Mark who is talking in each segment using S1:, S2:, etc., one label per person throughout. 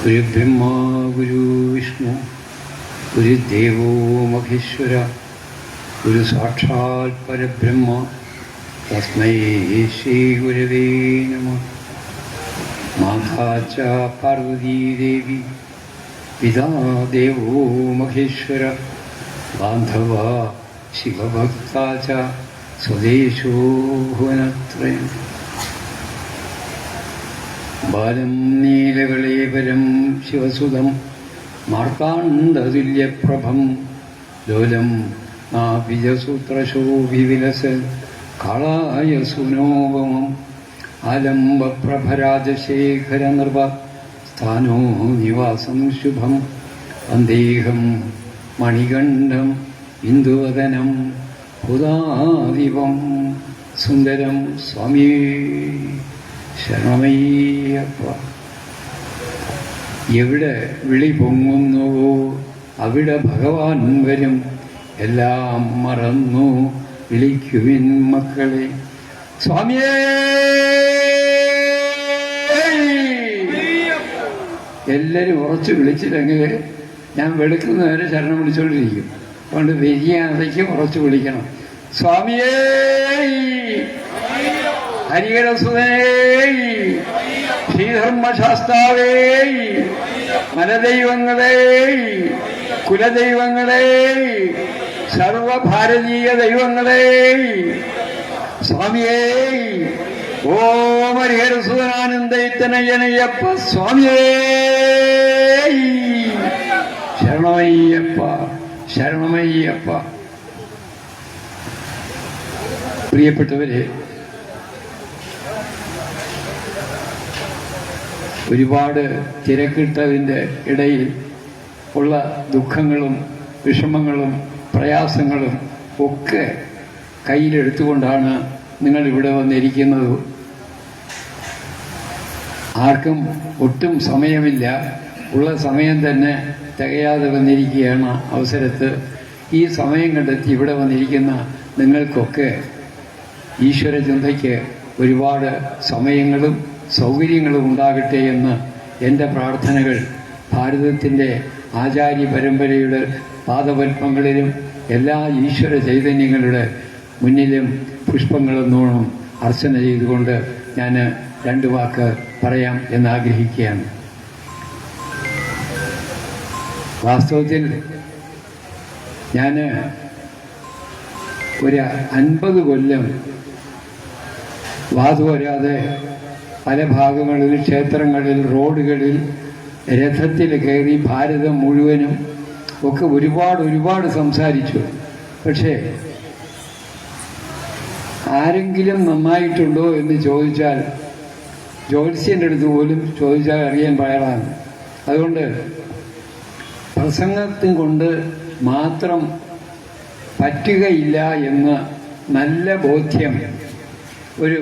S1: ഗുരുബ്രഹ്മാ ഗുരു വിഷ്ണു ഗുരുദേവോ മഹേശ്വര ഗുരു സാക്ഷാൽ പരബ്രഹ്മ തസ്മൈ ശ്രീ ഗുരവേ നമഃ. മാതാ ച പാർവതീദേവി പിതാ ദേവോ മഹേശ്വര ബാന്ധവാ ശിവഭക്താ ച സ്വദേശോ ഭുവനത്രയം. ബാലം നീലകളേപരം ശിവസുതം മാർത്താണ്ഡതുല്യപ്രഭം ലോലം നാഭിജസൂത്രശോഭിവിലസ കാളായ സുനോപമം ആലംബപ്രഭരാജശേഖര നൃപ സ്ഥാനോ നിവാസം ശുഭം വന്ദേഹം മണികണ്ഠം ഇന്ദുവദനം ഹുദാദിവം സുന്ദരം സ്വാമിയേ ശരണമയ്യപ്പ. എവിടെ വിളി പൊങ്ങുന്നുവോ അവിടെ ഭഗവാൻ വരും. എല്ലാം മറന്നു വിളിക്കുവിൻ മക്കളെ. സ്വാമിയേ എല്ലാവരും ഉറച്ചു വിളിച്ചില്ലെങ്കിൽ ഞാൻ വെളുക്കുന്നവരെ ശരണം വിളിച്ചുകൊണ്ടിരിക്കും. അതുകൊണ്ട് വരിയാതയ്ക്ക് ഉറച്ചു വിളിക്കണം. സ്വാമിയേ ഹരിഹരസുതനേ ശ്രീധർമ്മശാസ്താവേ മലദൈവങ്ങളേ കുലദൈവങ്ങളേ സർവഭാരതീയ ദൈവങ്ങളേ സ്വാമിയേ ഓം ഹരിഹരസുതനാനന്ദയിത്തനയ്യനയ്യപ്പ സ്വാമിയേ ശരണമയ്യപ്പ ശരണമയ്യപ്പ. പ്രിയപ്പെട്ടവരെ, ഒരുപാട് തിരക്കിട്ടതിൻ്റെ ഇടയിൽ ഉള്ള ദുഃഖങ്ങളും വിഷമങ്ങളും പ്രയാസങ്ങളും ഒക്കെ കയ്യിലെടുത്തുകൊണ്ടാണ് നിങ്ങളിവിടെ വന്നിരിക്കുന്നത്. ആർക്കും ഒട്ടും സമയമില്ല. ഉള്ള സമയം തന്നെ തികയാതെ വന്നിരിക്കുകയാണ് അവസരത്ത്. ഈ സമയം കണ്ടെത്തി ഇവിടെ വന്നിരിക്കുന്ന നിങ്ങൾക്കൊക്കെ ഈശ്വര ചിന്തയ്ക്ക് ഒരുപാട് സമയങ്ങളും സൗകര്യങ്ങളും ഉണ്ടാകട്ടെ എന്ന് എൻ്റെ പ്രാർത്ഥനകൾ ഭാരതത്തിൻ്റെ ആചാര്യ പരമ്പരയുടെ പാദപത്മങ്ങളിലും എല്ലാ ഈശ്വര ചൈതന്യങ്ങളുടെ മുന്നിലും പുഷ്പങ്ങളെന്നോണം അർച്ചന ചെയ്തുകൊണ്ട് ഞാൻ രണ്ട് വാക്ക് പറയാം എന്നാഗ്രഹിക്കുകയാണ്. വാസ്തവത്തിൽ ഞാൻ ഒരു 50 കൊല്ലം വാതുവരാതെ പല ഭാഗങ്ങളിൽ ക്ഷേത്രങ്ങളിൽ റോഡുകളിൽ രഥത്തിൽ കയറി ഭാരതം മുഴുവനും ഒക്കെ ഒരുപാട് സംസാരിച്ചു. പക്ഷേ ആരെങ്കിലും നന്നായിട്ടുണ്ടോ എന്ന് ചോദിച്ചാൽ ജ്യോത്സ്യൻ്റെ അടുത്ത് പോലും ചോദിച്ചാൽ അറിയാൻ പാടാണ്. അതുകൊണ്ട് പ്രസംഗത്തിന് കൊണ്ട് മാത്രം പറ്റുകയില്ല എന്ന് നല്ല ബോധ്യം ഒരു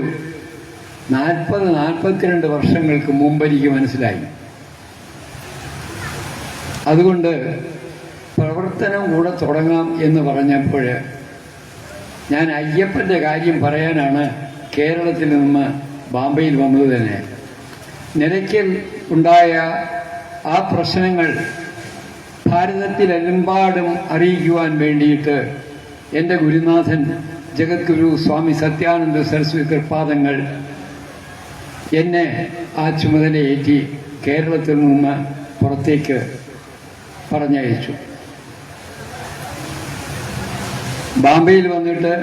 S1: 40-42 വർഷങ്ങൾക്ക് മുമ്പ് എനിക്ക് മനസ്സിലായി. അതുകൊണ്ട് പ്രവർത്തനം കൂടെ തുടങ്ങാം എന്ന് പറഞ്ഞപ്പോൾ ഞാൻ അയ്യപ്പൻ്റെ കാര്യം പറയാനാണ് കേരളത്തിൽ നിന്ന് ബാംബെയിൽ വന്നത് തന്നെ. നിലയ്ക്കൽ ഉണ്ടായ ആ പ്രശ്നങ്ങൾ ഭാരതത്തിലെമ്പാടും അറിയിക്കുവാൻ വേണ്ടിയിട്ട് എൻ്റെ ഗുരുനാഥൻ ജഗദ്ഗുരു സ്വാമി സത്യാനന്ദ സരസ്വതി കൃപാദങ്ങൾ എന്നെ ആ ചുമതലയേറ്റി കേരളത്തിൽ നിന്ന് പുറത്തേക്ക് പറഞ്ഞയച്ചു. ബാംബെയിൽ വന്നിട്ട്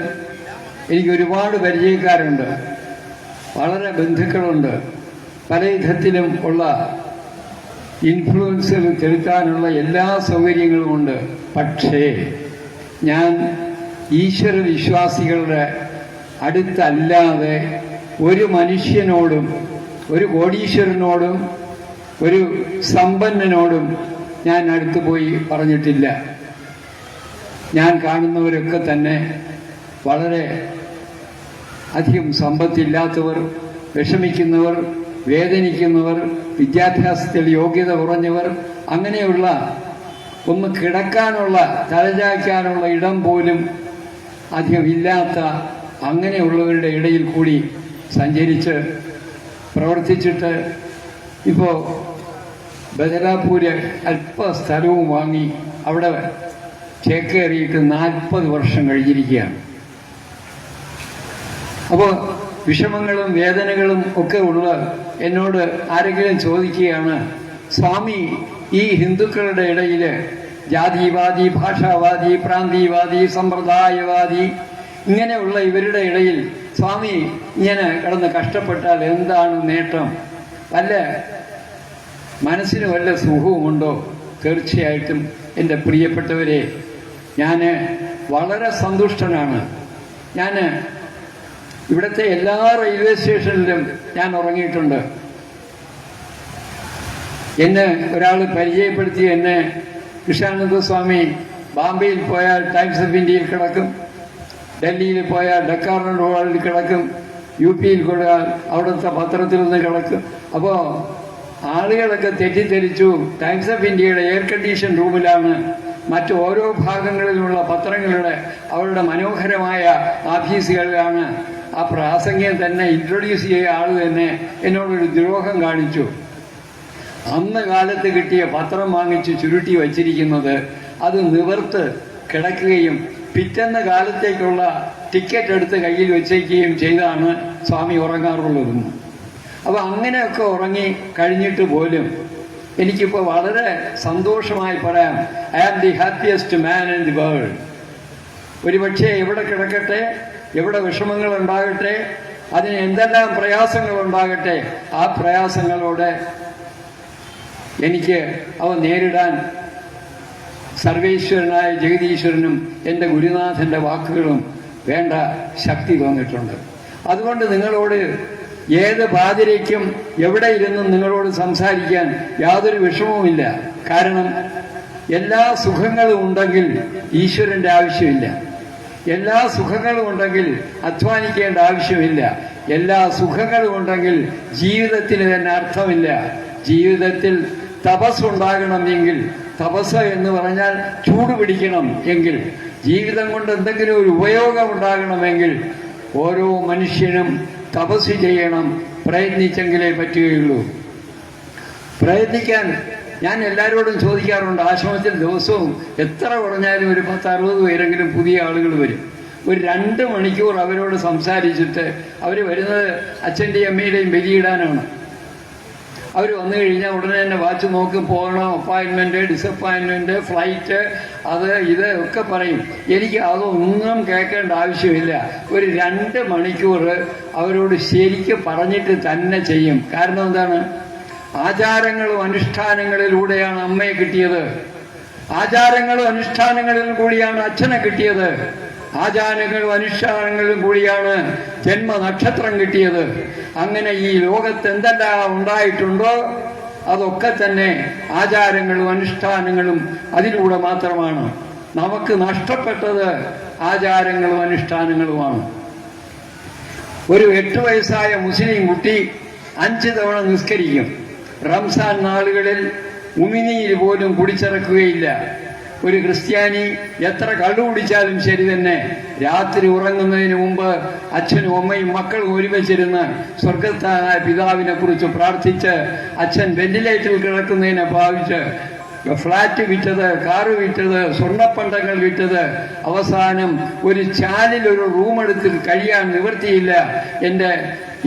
S1: എനിക്ക് ഒരുപാട് പരിചയക്കാരുണ്ട്, വളരെ ബന്ധുക്കളുണ്ട്, പല വിധത്തിലും ഉള്ള ഇൻഫ്ലുവൻസുകൾ ചെലുത്താനുള്ള എല്ലാ സൗകര്യങ്ങളുമുണ്ട്. പക്ഷേ ഞാൻ ഈശ്വര വിശ്വാസികളുടെ അടുത്തല്ലാതെ ഒരു മനുഷ്യനോടും ഒരു കോടീശ്വരനോടും ഒരു സമ്പന്നനോടും ഞാൻ അടുത്ത് പോയി പറഞ്ഞിട്ടില്ല. ഞാൻ കാണുന്നവരൊക്കെ തന്നെ വളരെ അധികം സമ്പത്തില്ലാത്തവർ, വിഷമിക്കുന്നവർ, വേദനിക്കുന്നവർ, വിദ്യാഭ്യാസത്തിൽ യോഗ്യത കുറഞ്ഞവർ, അങ്ങനെയുള്ള ഒന്ന് കിടക്കാനുള്ള തലചായ്ക്കാനുള്ള ഇടം പോലും അധികം ഇല്ലാത്ത അങ്ങനെയുള്ളവരുടെ ഇടയിൽ കൂടി സഞ്ചരിച്ച് പ്രവർത്തിച്ചിട്ട് ഇപ്പോൾ ബദലാപൂര് അല്പ സ്ഥലവും വാങ്ങി അവിടെ ചേക്കേറിയിട്ട് 40 വർഷം കഴിഞ്ഞിരിക്കുകയാണ്. അപ്പോൾ വിഷമങ്ങളും വേദനകളും ഒക്കെ ഉള്ള എന്നോട് ആരെങ്കിലും ചോദിക്കുകയാണ്, സ്വാമി ഈ ഹിന്ദുക്കളുടെ ഇടയിൽ ജാതിവാദി, ഭാഷാവാദി, പ്രാന്തീയവാദി, സമ്പ്രദായവാദി ഇങ്ങനെയുള്ള ഇവരുടെ ഇടയിൽ സ്വാമി ഇങ്ങനെ കിടന്ന് കഷ്ടപ്പെട്ടാൽ എന്താണ് നേട്ടം? വല്ല മനസ്സിന് വല്ല സുഖവുമുണ്ടോ? തീർച്ചയായിട്ടും എൻ്റെ പ്രിയപ്പെട്ടവരെ, ഞാൻ വളരെ സന്തുഷ്ടനാണ്. ഞാൻ ഇവിടുത്തെ എല്ലാ റെയിൽവേ സ്റ്റേഷനിലും ഞാൻ ഉറങ്ങിയിട്ടുണ്ട്. എന്നെ ഒരാൾ പരിചയപ്പെടുത്തി, എന്നെ കൃഷ്ണാനന്ദ സ്വാമി ബാംബെയിൽ പോയാൽ ടൈംസ് ഓഫ് ഇന്ത്യയിൽ കിടക്കും, ഡൽഹിയിൽ പോയാൽ ഡക്കാർ ഹോളിൽ കിടക്കും, UP-യിൽ പോയാൽ അവിടുത്തെ പത്രത്തിൽ നിന്ന് കിടക്കും. അപ്പോൾ ആളുകളൊക്കെ തെറ്റിദ്ധരിച്ചു ടൈംസ് ഓഫ് ഇന്ത്യയുടെ എയർ കണ്ടീഷൻ റൂമിലാണ് മറ്റ് ഓരോ ഭാഗങ്ങളിലുള്ള പത്രങ്ങളുടെ അവരുടെ മനോഹരമായ ഓഫീസുകളിലാണ്. ആ പ്രാസംഗികൻ തന്നെ ഇൻട്രൊഡ്യൂസ് ചെയ്ത ആൾ തന്നെ എന്നോടൊരു ദ്രോഹം കാണിച്ചു. അന്ന് കാലത്ത് കിട്ടിയ പത്രം വാങ്ങിച്ച് ചുരുട്ടി വച്ചിരിക്കുന്നത് അത് നിവർത്ത് കിടക്കുകയും പിറ്റേന്ന് കാലത്തേക്കുള്ള ടിക്കറ്റ് എടുത്ത് കയ്യിൽ വെച്ചേക്കുകയും ചെയ്താണ് സ്വാമി ഉറങ്ങാറുള്ളതെന്ന്. അപ്പോൾ അങ്ങനെയൊക്കെ ഉറങ്ങി കഴിഞ്ഞിട്ട് പോലും എനിക്കിപ്പോൾ വളരെ സന്തോഷമായി പറയാം, I am the happiest man in the world. ഒരുപക്ഷെ എവിടെ കിടക്കട്ടെ, എവിടെ വിഷമങ്ങൾ ഉണ്ടാകട്ടെ, അതിന് എന്തെല്ലാം പ്രയാസങ്ങൾ ഉണ്ടാകട്ടെ, ആ പ്രയാസങ്ങളോടെ എനിക്ക് അവ നേരിടാൻ സർവേശ്വരനായ ജഗദീശ്വരനും എൻ്റെ ഗുരുനാഥൻ്റെ വാക്കുകളും വേണ്ട ശക്തി തോന്നിയിട്ടുണ്ട്. അതുകൊണ്ട് നിങ്ങളോട് ഏത് പാതിരയ്ക്കും എവിടെ ഇരുന്നും നിങ്ങളോട് സംസാരിക്കാൻ യാതൊരു വിഷമവുമില്ല. കാരണം എല്ലാ സുഖങ്ങളും ഉണ്ടെങ്കിൽ ഈശ്വരൻ്റെ ആവശ്യമില്ല. എല്ലാ സുഖങ്ങളും ഉണ്ടെങ്കിൽ അധ്വാനിക്കേണ്ട ആവശ്യമില്ല. എല്ലാ സുഖങ്ങളും ഉണ്ടെങ്കിൽ ജീവിതത്തിന് തന്നെ അർത്ഥമില്ല. ജീവിതത്തിൽ തപസ്സുണ്ടാകണമെങ്കിൽ, തപസ് എന്ന് പറഞ്ഞാൽ ചൂട് പിടിക്കണം എങ്കിൽ, ജീവിതം കൊണ്ട് എന്തെങ്കിലും ഒരു ഉപയോഗം ഉണ്ടാകണമെങ്കിൽ ഓരോ മനുഷ്യനും തപസ് ചെയ്യണം, പ്രയത്നിച്ചെങ്കിലേ പറ്റുകയുള്ളൂ. പ്രയത്നിക്കാൻ ഞാൻ എല്ലാവരോടും ചോദിക്കാറുണ്ട്. ആശ്രമത്തിൽ ദിവസവും എത്ര കുറഞ്ഞാലും ഒരു 10-60 പേരെങ്കിലും പുതിയ ആളുകൾ വരും. ഒരു 2 മണിക്കൂർ അവരോട് സംസാരിച്ചിട്ട് അവർ വരുന്നത് അച്ഛൻ്റെയും അമ്മയുടെയും ബലിയിടാനാണ്. അവർ വന്നു കഴിഞ്ഞാൽ ഉടനെ തന്നെ വാച്ച് നോക്കും, പോകണം, അപ്പോയിൻമെൻറ്റ്, ഡിസപ്പോയിൻമെൻറ്റ്, ഫ്ലൈറ്റ്, അത് ഇത് ഒക്കെ പറയും. എനിക്ക് അതൊന്നും കേൾക്കേണ്ട ആവശ്യമില്ല. ഒരു 2 മണിക്കൂർ അവരോട് ശരിക്കും പറഞ്ഞിട്ട് തന്നെ ചെയ്യും. കാരണം എന്താണ്? ആചാരങ്ങളും അനുഷ്ഠാനങ്ങളിലൂടെയാണ് അമ്മയെ കിട്ടിയത്. ആചാരങ്ങളും അനുഷ്ഠാനങ്ങളിലും കൂടിയാണ് അച്ഛനെ കിട്ടിയത്. ആചാരങ്ങളും അനുഷ്ഠാനങ്ങളിലും കൂടിയാണ് ജന്മനക്ഷത്രം കിട്ടിയത്. അങ്ങനെ ഈ ലോകത്ത് എന്തെല്ലാം ഉണ്ടായിട്ടുണ്ടോ അതൊക്കെ തന്നെ ആചാരങ്ങളും അനുഷ്ഠാനങ്ങളും അതിലൂടെ മാത്രമാണ്. നമുക്ക് നഷ്ടപ്പെട്ടത് ആചാരങ്ങളും അനുഷ്ഠാനങ്ങളുമാണ്. ഒരു 8 വയസ്സായ മുസ്ലിം കുട്ടി 5 തവണ നിസ്കരിക്കും. റംസാൻ നാളുകളിൽ ഉമിനീര് പോലും കുടിച്ചിറക്കുകയില്ല. ഒരു ക്രിസ്ത്യാനി എത്ര കള്ളു കുടിച്ചാലും ശരി തന്നെ രാത്രി ഉറങ്ങുന്നതിന് മുമ്പ് അച്ഛനും അമ്മയും മക്കളും ഒരുമിച്ചിരുന്ന് സ്വർഗത്തായ പിതാവിനെ കുറിച്ച് പ്രാർത്ഥിച്ച്, അച്ഛൻ വെന്റിലേറ്ററിൽ കിടക്കുന്നതിനെ ഭാവിച്ച് ഫ്ലാറ്റ് വിറ്റത്, കാറ് വിറ്റത്, സ്വർണ്ണപ്പണ്ടങ്ങൾ വിറ്റത്, അവസാനം ഒരു ചാലിൽ ഒരു റൂമെടുത്ത് കഴിയാൻ നിവൃത്തിയില്ല. എൻ്റെ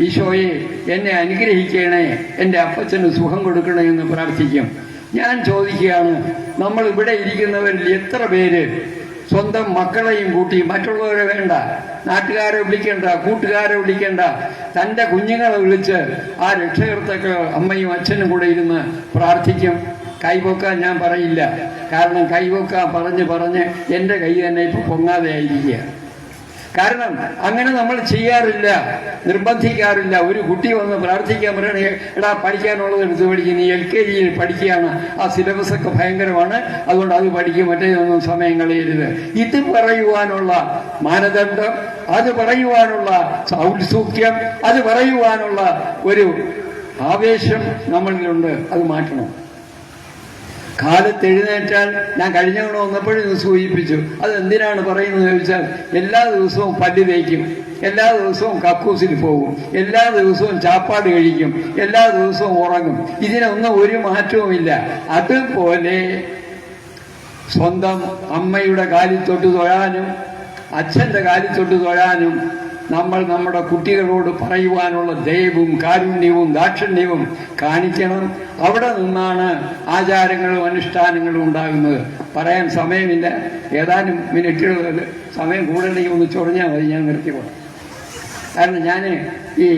S1: ഈശോയെ എന്നെ അനുഗ്രഹിക്കണേ, എൻ്റെ അപ്പച്ചന് സുഖം കൊടുക്കണേ എന്ന് പ്രാർത്ഥിക്കും. ഞാൻ ചോദിക്കുകയാണ്, നമ്മൾ ഇവിടെ ഇരിക്കുന്നവരിൽ എത്ര പേര് സ്വന്തം മക്കളെയും കൂട്ടി, മറ്റുള്ളവരെ വേണ്ട, നാട്ടുകാരെ വിളിക്കേണ്ട, കൂട്ടുകാരെ വിളിക്കേണ്ട, തൻ്റെ കുഞ്ഞുങ്ങളെ വിളിച്ച് ആ രക്ഷകർത്താക്കൾ അമ്മയും അച്ഛനും കൂടെ ഇരുന്ന് പ്രാർത്ഥിക്കും? കൈപൊക്കാൻ ഞാൻ പറയില്ല. കാരണം കൈപൊക്കാൻ പറഞ്ഞ് എൻ്റെ കൈ തന്നെ ഇപ്പൊ പൊങ്ങാതെ ആയിരിക്കുക. കാരണം അങ്ങനെ നമ്മൾ ചെയ്യാറില്ല, നിർബന്ധിക്കാറില്ല. ഒരു കുട്ടി വന്ന് പ്രാർത്ഥിക്കാൻ പറയണേ, എടാ പഠിക്കാനുള്ളത് എടുത്ത് പഠിക്കും, നീ LKG-യിൽ പഠിക്കുകയാണ്, ആ സിലബസൊക്കെ ഭയങ്കരമാണ്, അതുകൊണ്ട് അത് പഠിക്കും, മറ്റേതൊന്നും സമയം കളയരുത്. ഇത് പറയുവാനുള്ള മാനദണ്ഡം, അത് പറയുവാനുള്ള ഔത്സുക്യം, അത് പറയുവാനുള്ള ഒരു ആവേശം നമ്മളിലുണ്ട്. അത് മാറ്റണം. കാലത്ത് എഴുന്നേറ്റാൽ, ഞാൻ കഴിഞ്ഞ തവണ വന്നപ്പോഴും ഇത് സൂചിപ്പിച്ചു, അത് എന്തിനാണ് പറയുന്നത് ചോദിച്ചാൽ, എല്ലാ ദിവസവും പല്ല് തേക്കും. എല്ലാ ദിവസവും കക്കൂസിൽ പോകും, എല്ലാ ദിവസവും ചാപ്പാട് കഴിക്കും, എല്ലാ ദിവസവും ഉറങ്ങും. ഇതിനൊന്നും ഒരു മാറ്റവുമില്ല. അതുപോലെ സ്വന്തം അമ്മയുടെ കാലിൽ തൊട്ട് തൊഴാനും അച്ഛന്റെ കാലിൽ തൊട്ട് തൊഴാനും നമ്മൾ നമ്മുടെ കുട്ടികളോട് പറയുവാനുള്ള ദയവും കാരുണ്യവും ദാക്ഷിണ്യവും കാണിക്കണം. അവിടെ നിന്നാണ് ആചാരങ്ങളും അനുഷ്ഠാനങ്ങളും ഉണ്ടാകുന്നത്. പറയാൻ സമയമില്ല, ഏതാനും മിനിറ്റുകൾ സമയം കൂടുതലെങ്കിൽ ഒന്ന് ചൊറിഞ്ഞാൽ മതി, ഞാൻ നിർത്തിക്കോളാം. കാരണം ഞാൻ ഈ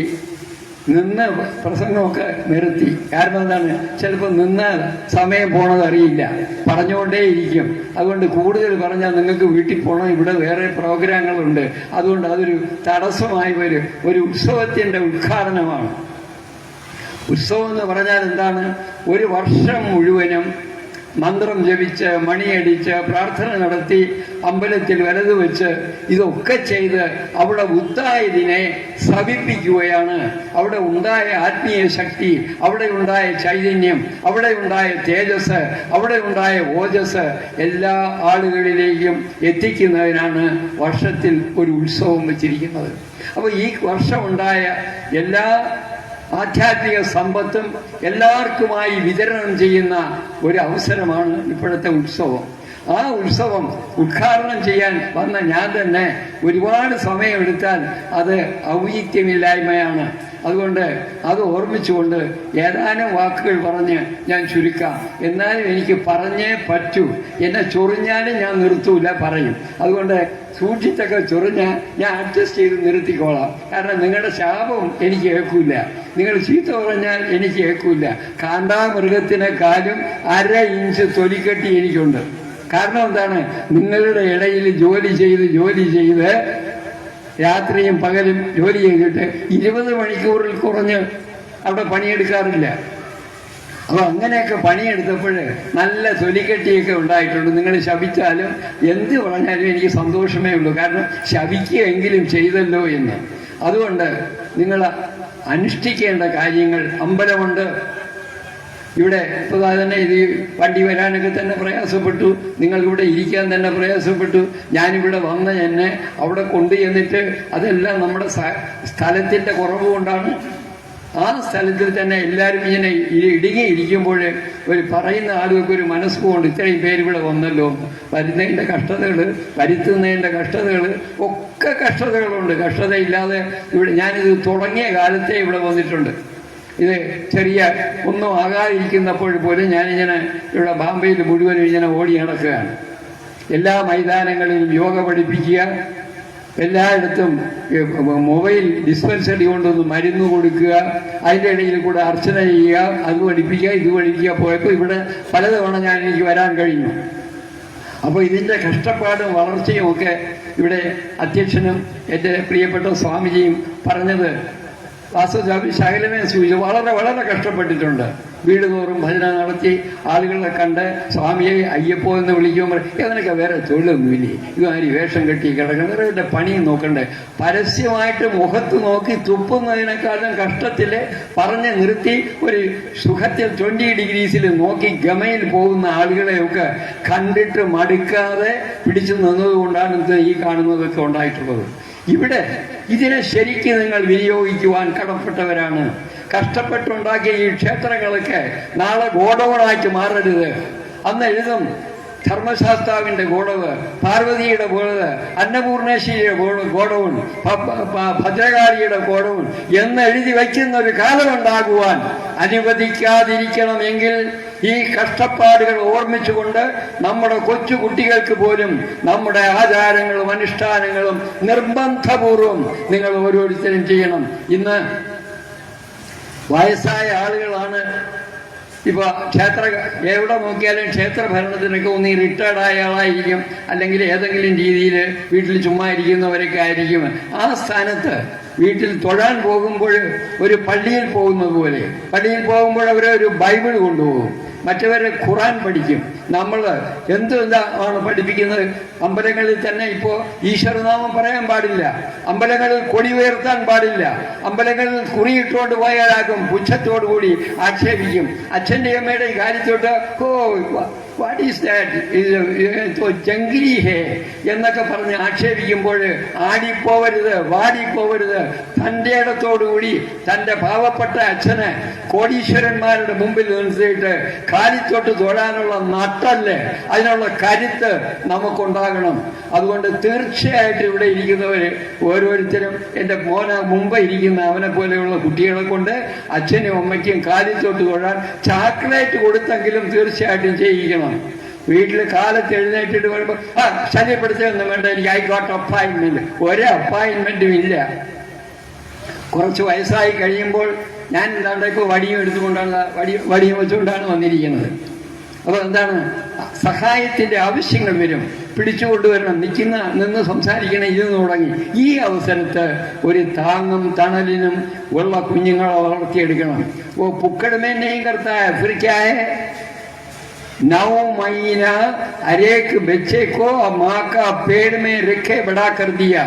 S1: നിന്ന് പ്രസംഗമൊക്കെ നിർത്തി. കാരണം എന്താണ്, ചിലപ്പോൾ നിന്ന് സമയം പോണത് അറിയില്ല, പറഞ്ഞുകൊണ്ടേയിരിക്കും. അതുകൊണ്ട് കൂടുതൽ പറഞ്ഞാൽ നിങ്ങൾക്ക് വീട്ടിൽ പോകണം, ഇവിടെ വേറെ പ്രോഗ്രാമുകളുണ്ട്. അതുകൊണ്ട് അതൊരു തടസ്സമായി വരും. ഒരു ഉത്സവത്തിൻ്റെ ഉദ്ഘാടനമാണ്. ഉത്സവം എന്ന് പറഞ്ഞാൽ എന്താണ്? ഒരു വർഷം മുഴുവനും മന്ത്രം ജപിച്ച് മണിയടിച്ച് പ്രാർത്ഥന നടത്തി അമ്പലത്തിൽ വലതു വെച്ച് ഇതൊക്കെ ചെയ്ത് അവിടെ ഉണ്ടായതിനെ സവിപ്പിക്കുകയാണ്. അവിടെ ഉണ്ടായ ആത്മീയ ശക്തി, അവിടെ ഉണ്ടായ ചൈതന്യം, അവിടെ ഉണ്ടായ തേജസ്, അവിടെ ഉണ്ടായ ഓജസ് എല്ലാ ആളുകളിലേക്കും എത്തിക്കുന്നതിനാണ് വർഷത്തിൽ ഒരു ഉത്സവം വെച്ചിരിക്കുന്നത്. അപ്പോൾ ഈ വർഷമുണ്ടായ എല്ലാ ആധ്യാത്മിക സമ്പത്തും എല്ലാവർക്കുമായി വിതരണം ചെയ്യുന്ന ഒരു അവസരമാണ് ഇപ്പോഴത്തെ ഉത്സവം. ആ ഉത്സവം ഉദ്ഘാടനം ചെയ്യാൻ വന്ന ഞാൻ തന്നെ ഒരുപാട് സമയമെടുത്താൽ അത് ഔചിത്യമില്ലായ്മയാണ്. അതുകൊണ്ട് അത് ഓർമ്മിച്ചുകൊണ്ട് ഏതാനും വാക്കുകൾ പറഞ്ഞ് ഞാൻ ചുരുക്കാം. എന്നാലും എനിക്ക് പറഞ്ഞേ പറ്റൂ. എന്നെ ചൊറിഞ്ഞാലും ഞാൻ നിർത്തൂല, പറയും. അതുകൊണ്ട് സൂക്ഷിച്ചൊക്കെ ചൊറിഞ്ഞാൽ ഞാൻ അഡ്ജസ്റ്റ് ചെയ്ത് നിർത്തിക്കോളാം. കാരണം നിങ്ങളുടെ ശാപം എനിക്ക് കേൾക്കൂല, നിങ്ങൾ ചീത്ത പറഞ്ഞാൽ എനിക്ക് കേൾക്കൂല. കാണ്ടാമൃഗത്തിനെക്കാളും 1/2 ഇഞ്ച് തൊലിക്കെട്ടി എനിക്കുണ്ട്. കാരണം എന്താണ്, നിങ്ങളുടെ ഇടയിൽ ജോലി ചെയ്ത് രാത്രിയും പകലും ജോലി ചെയ്തിട്ട് 20 മണിക്കൂറിൽ കുറഞ്ഞ് അവിടെ പണിയെടുക്കാറില്ല. അപ്പൊ അങ്ങനെയൊക്കെ പണിയെടുത്തപ്പോൾ നല്ല തൊലിക്കെട്ടിയൊക്കെ ഉണ്ടായിട്ടുണ്ട്. നിങ്ങൾ ശപിച്ചാലും എന്ത് പറഞ്ഞാലും എനിക്ക് സന്തോഷമേ ഉള്ളൂ. കാരണം ശപിക്കുകയെങ്കിലും ചെയ്തല്ലോ എന്ന്. അതുകൊണ്ട് നിങ്ങൾ അനുഷ്ഠിക്കേണ്ട കാര്യങ്ങൾ, അമ്പലമുണ്ട് ഇവിടെ. ഇപ്പോൾ തന്നെ ഇത് വണ്ടി വരാനൊക്കെ തന്നെ പ്രയാസപ്പെട്ടു, നിങ്ങൾ ഇവിടെ ഇരിക്കാൻ തന്നെ പ്രയാസപ്പെട്ടു. ഞാനിവിടെ വന്ന് എന്നെ അവിടെ കൊണ്ടു ചെന്നിട്ട് അതെല്ലാം നമ്മുടെ സ്ഥലത്തിൻ്റെ കുറവ് കൊണ്ടാണ്. ആ സ്ഥലത്തിൽ തന്നെ എല്ലാവരും ഇങ്ങനെ ഇടുങ്ങിയിരിക്കുമ്പോൾ ഒരു പറയുന്ന ആളുകൾക്ക് ഒരു മനസ്സുകൊണ്ട് ഇത്രയും പേര് ഇവിടെ വന്നല്ലോ. വരുന്നതിൻ്റെ കഷ്ടതകൾ, വരുത്തുന്നതിൻ്റെ കഷ്ടതകൾ, ഒക്കെ കഷ്ടതകളുണ്ട്. കഷ്ടതയില്ലാതെ ഇവിടെ ഞാനിത് തുടങ്ങിയ കാലത്തെ ഇവിടെ വന്നിട്ടുണ്ട്. ഇത് ചെറിയ ഒന്നും ആകാതിരിക്കുന്നപ്പോൾ പോലും ഞാനിങ്ങനെ ഇവിടെ ബാംബെയിൽ മുഴുവനും ഇങ്ങനെ ഓടി നടക്കുകയാണ്. എല്ലാ മൈതാനങ്ങളിലും യോഗ പഠിപ്പിക്കുക, എല്ലായിടത്തും മൊബൈൽ ഡിസ്പെൻസറി കൊണ്ടൊന്ന് മരുന്ന് കൊടുക്കുക, അതിൻ്റെ ഇടയിൽ കൂടെ അർച്ചന ചെയ്യുക, അത് പഠിപ്പിക്കുക, ഇത് പഠിപ്പിക്കുക. പോയപ്പോൾ ഇവിടെ പലതവണ എനിക്ക് വരാൻ കഴിഞ്ഞു. അപ്പോൾ ഇതിൻ്റെ കഷ്ടപ്പാടും വളർച്ചയും ഒക്കെ ഇവിടെ അധ്യക്ഷനും എൻ്റെ പ്രിയപ്പെട്ട സ്വാമിജിയും പറഞ്ഞത് വാസ്തവ ശകലമേ സൂചിച്ചു. വളരെ വളരെ കഷ്ടപ്പെട്ടിട്ടുണ്ട്. വീട് തോറും ഭജന നടത്തി ആളുകളെ കണ്ട് സ്വാമിയെ അയ്യപ്പോ എന്ന് വിളിക്കുമ്പോൾ ഇതിനൊക്കെ വേറെ തൊഴിലൊന്നുമില്ലേ, ഇതുമാതിരി വേഷം കെട്ടി കിടക്കണം, വേറെ പണിയും നോക്കണ്ടേ. പരസ്യമായിട്ട് മുഖത്ത് നോക്കി തുപ്പുന്നതിനേക്കാളും കഷ്ടത്തിൽ പറഞ്ഞ് നിർത്തി ഒരു സുഖത്തിൽ 20 ഡിഗ്രീസിൽ നോക്കി ഗമയിൽ പോകുന്ന ആളുകളെയൊക്കെ കണ്ടിട്ട് മടുക്കാതെ പിടിച്ചു നിന്നതുകൊണ്ടാണ് ഈ കാണുന്നതൊക്കെ ഉണ്ടായിട്ടുള്ളത്. ഇവിടെ ഇതിനെ ശരിക്കും നിങ്ങൾ വിനിയോഗിക്കുവാൻ കടപ്പെട്ടവരാണ്. കഷ്ടപ്പെട്ടുണ്ടാക്കിയ ഈ ക്ഷേത്രങ്ങളൊക്കെ നാളെ ഗോഡൗണാക്കി മാറരുത്. അന്ന് എഴുതും ധർമ്മശാസ്താവിന്റെ ഗോഡവ്, പാർവതിയുടെ ഗോഡവ്, അന്നപൂർണേശ്വരിയുടെ ഗോഡൗൺ, ഭദ്രകാളിയുടെ ഗോഡൗൺ എന്ന് എഴുതി വയ്ക്കുന്ന ഒരു കാലമുണ്ടാകുവാൻ അനുവദിക്കാതിരിക്കണമെങ്കിൽ ഈ കഷ്ടപ്പാടുകൾ ഓർമ്മിച്ചുകൊണ്ട് നമ്മുടെ കൊച്ചു കുട്ടികൾക്ക് പോലും നമ്മുടെ ആചാരങ്ങളും അനുഷ്ഠാനങ്ങളും നിർബന്ധപൂർവം നിങ്ങൾ ഓരോരുത്തരും ചെയ്യണം. ഇന്ന് വയസ്സായ ആളുകളാണ് ഇപ്പൊ എവിടെ നോക്കിയാലും ക്ഷേത്ര ഭരണത്തിനൊക്കെ ഒന്നീ റിട്ടയർഡായ ആളായിരിക്കും, അല്ലെങ്കിൽ ഏതെങ്കിലും രീതിയിൽ വീട്ടിൽ ചുമ്മാ ഇരിക്കുന്നവരൊക്കെ ആയിരിക്കും. ആ സ്ഥാനത്ത് വീട്ടിൽ തൊഴാൻ പോകുമ്പോൾ ഒരു പള്ളിയിൽ പോകുന്നത് പോലെ, പള്ളിയിൽ പോകുമ്പോൾ അവരെ ഒരു ബൈബിൾ കൊണ്ടുപോകും, മറ്റവരെ ഖുറാൻ പഠിക്കും, നമ്മൾ എന്താണ് പഠിപ്പിക്കുന്നത്? അമ്പലങ്ങളിൽ തന്നെ ഇപ്പോ ഈശ്വരനാമം പറയാൻ പാടില്ല, അമ്പലങ്ങളിൽ കൊടി ഉയർത്താൻ പാടില്ല, അമ്പലങ്ങളിൽ കുറിയിട്ടുകൊണ്ട് പോയാലാകും പുച്ഛത്തോടുകൂടി ആക്ഷേപിക്കും. അച്ഛൻ്റെ അമ്മയുടെ കാര്യത്തോട്ട് വാട്ട് ഈസ് ദാറ്റ് ജംഗിലി ഹേ എന്നൊക്കെ പറഞ്ഞ് ആക്ഷേപിക്കുമ്പോൾ ആടിപ്പോവരുത്, വാടിപ്പോവരുത്. തൻ്റെ ഇടത്തോടുകൂടി തൻ്റെ പാവപ്പെട്ട അച്ഛനെ കോടീശ്വരന്മാരുടെ മുമ്പിൽ നിർത്തിയിട്ട് കാലിത്തോട്ട് തൊഴാനുള്ള നട്ടല്, അതിനുള്ള കരുത്ത് നമുക്കുണ്ടാകണം. അതുകൊണ്ട് തീർച്ചയായിട്ടും ഇവിടെ ഇരിക്കുന്നവർ ഓരോരുത്തരും എൻ്റെ മുമ്പ് ഇരിക്കുന്ന അവനെ പോലെയുള്ള കുട്ടികളെ കൊണ്ട് അച്ഛനും അമ്മയ്ക്കും കാലിത്തോട്ട് തൊഴാൻ ചോക്ലേറ്റ് കൊടുത്തെങ്കിലും തീർച്ചയായിട്ടും ചെയ്യിക്കണം. വീട്ടിൽ കാലത്ത് എഴുന്നേറ്റിട്ട് വരുമ്പോൾ ശല്യപ്പെടുത്തുകയൊന്നും വേണ്ട, എനിക്ക് ആയിക്കോട്ടെ അപ്പോയിൻമെന്റ്. ഒരു അപ്പോയിൻമെന്റും ഇല്ല. കുറച്ച് വയസ്സായി കഴിയുമ്പോൾ ഞാൻ എന്താണ്ട് ഇപ്പോൾ വടിയും എടുത്തുകൊണ്ടാണ് വടിയും വെച്ചുകൊണ്ടാണ് വന്നിരിക്കുന്നത്. അപ്പോൾ എന്താണ്, സഹായത്തിന്റെ ആവശ്യങ്ങൾ വരും, പിടിച്ചുകൊണ്ടുവരണം, നിന്ന് സംസാരിക്കണം, ഇരുന്ന് തുടങ്ങി. ഈ അവസരത്ത് ഒരു താങ്ങും തണലിനും ഉള്ള കുഞ്ഞുങ്ങളെ വളർത്തിയെടുക്കണം. ഓ പുക്കടമേ നെയ്യും കർത്തായ അഫ്രിക്കായ 9 महीना हर एक बच्चे को माँ का पेड़ में रखे बड़ा कर दिया,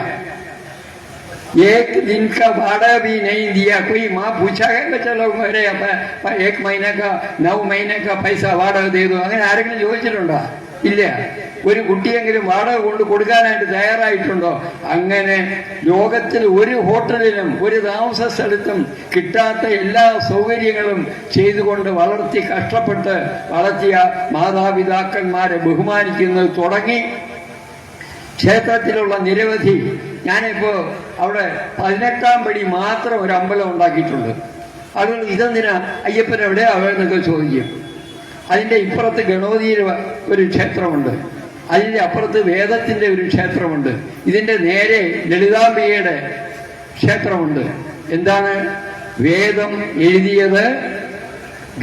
S1: एक दिन का भाड़ा भी नहीं दिया. कोई माँ पूछा है बच्चा लोग मेरे 1 महीने का 9 महीने का पैसा വാടക दे दो, അങ്ങനെ ആരെങ്കിലും ചോദിച്ചിട്ടുണ്ടോ? ഇല്ല. ഒരു കുട്ടിയെങ്കിലും വാടക കൊണ്ട് കൊടുക്കാനായിട്ട് തയ്യാറായിട്ടുണ്ടോ? അങ്ങനെ ലോകത്തിൽ ഒരു ഹോട്ടലിലും ഒരു താമസ സ്ഥലത്തും കിട്ടാത്ത എല്ലാ സൗകര്യങ്ങളും ചെയ്തുകൊണ്ട് വളർത്തി കഷ്ടപ്പെട്ട് വളർത്തിയ മാതാപിതാക്കന്മാരെ ബഹുമാനിക്കുന്നത് തുടങ്ങി ക്ഷേത്രത്തിലുള്ള നിരവധി, ഞാനിപ്പോ അവിടെ 18-ാം പടി മാത്രം ഒരു അമ്പലം ഉണ്ടാക്കിയിട്ടുണ്ട്. അതുകൊണ്ട് ഇതെന്തിനാ അയ്യപ്പൻ എവിടെ അവരെന്നൊക്കെ ചോദിക്കും. അതിന്റെ ഇപ്പുറത്ത് ഗണപതിയുടെ ഒരു ക്ഷേത്രമുണ്ട്, അതിന്റെ അപ്പുറത്ത് വേദത്തിന്റെ ഒരു ക്ഷേത്രമുണ്ട്, ഇതിന്റെ നേരെ ലളിതാംബികയുടെ ക്ഷേത്രമുണ്ട്. എന്താണ്? വേദം എഴുതിയത്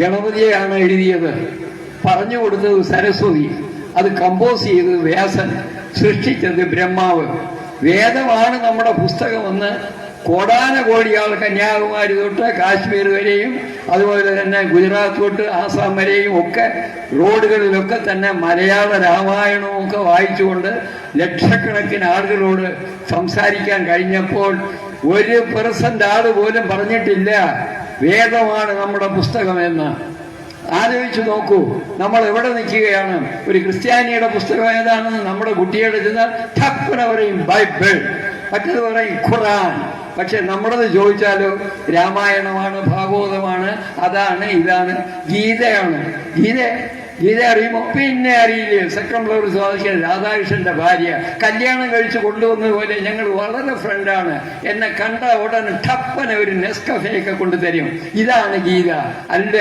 S1: ഗണപതിയെയാണ് എഴുതിയത്, പറഞ്ഞു കൊടുത്തത് സരസ്വതി, അത് കമ്പോസ് ചെയ്തത് വ്യാസൻ, സൃഷ്ടിച്ചത് ബ്രഹ്മാവ്. വേദമാണ് നമ്മുടെ പുസ്തകമെന്ന് കോടാനകോടി ആൾ കന്യാകുമാരി തൊട്ട് കാശ്മീർ വരെയും അതുപോലെ തന്നെ ഗുജറാത്ത് തൊട്ട് ആസാം വരെയും ഒക്കെ റോഡുകളിലൊക്കെ തന്നെ മലയാള രാമായണവും ഒക്കെ വായിച്ചുകൊണ്ട് ലക്ഷക്കണക്കിന് ആളുകളോട് സംസാരിക്കാൻ കഴിഞ്ഞപ്പോൾ 1% ആള് പോലും പറഞ്ഞിട്ടില്ല വേദമാണ് നമ്മുടെ പുസ്തകമെന്ന്. ആലോചിച്ചു നോക്കൂ, നമ്മൾ എവിടെ നിൽക്കുകയാണ്? ഒരു ക്രിസ്ത്യാനിയുടെ പുസ്തകം ഏതാണെന്ന് നമ്മുടെ കുട്ടിയുടെ ചെന്നാൽ ഠപ്പന പറയും ബൈബിൾ, മറ്റത് പറയും ഖുർആൻ. പക്ഷെ നമ്മളത് ചോദിച്ചാലോ രാമായണമാണ്, ഭാഗവതമാണ്, അതാണ്, ഇതാണ്, ഗീതയാണ്. ഗീത അറിയുമോ? പിന്നെ അറിയില്ലേ? സെക്കൻഡ് ഫ്ലോർ സ്വാധിക്കാൻ രാധാകൃഷ്ണന്റെ ഭാര്യ കല്യാണം കഴിച്ച് കൊണ്ടുവന്നതുപോലെ ഞങ്ങൾ വളരെ ഫ്രണ്ടാണ്. എന്നെ കണ്ട ഉടനെ ഠപ്പന ഒരു നെസ്കഫയൊക്കെ കൊണ്ടുതരും. ഇതാണ് ഗീത. അല്ല,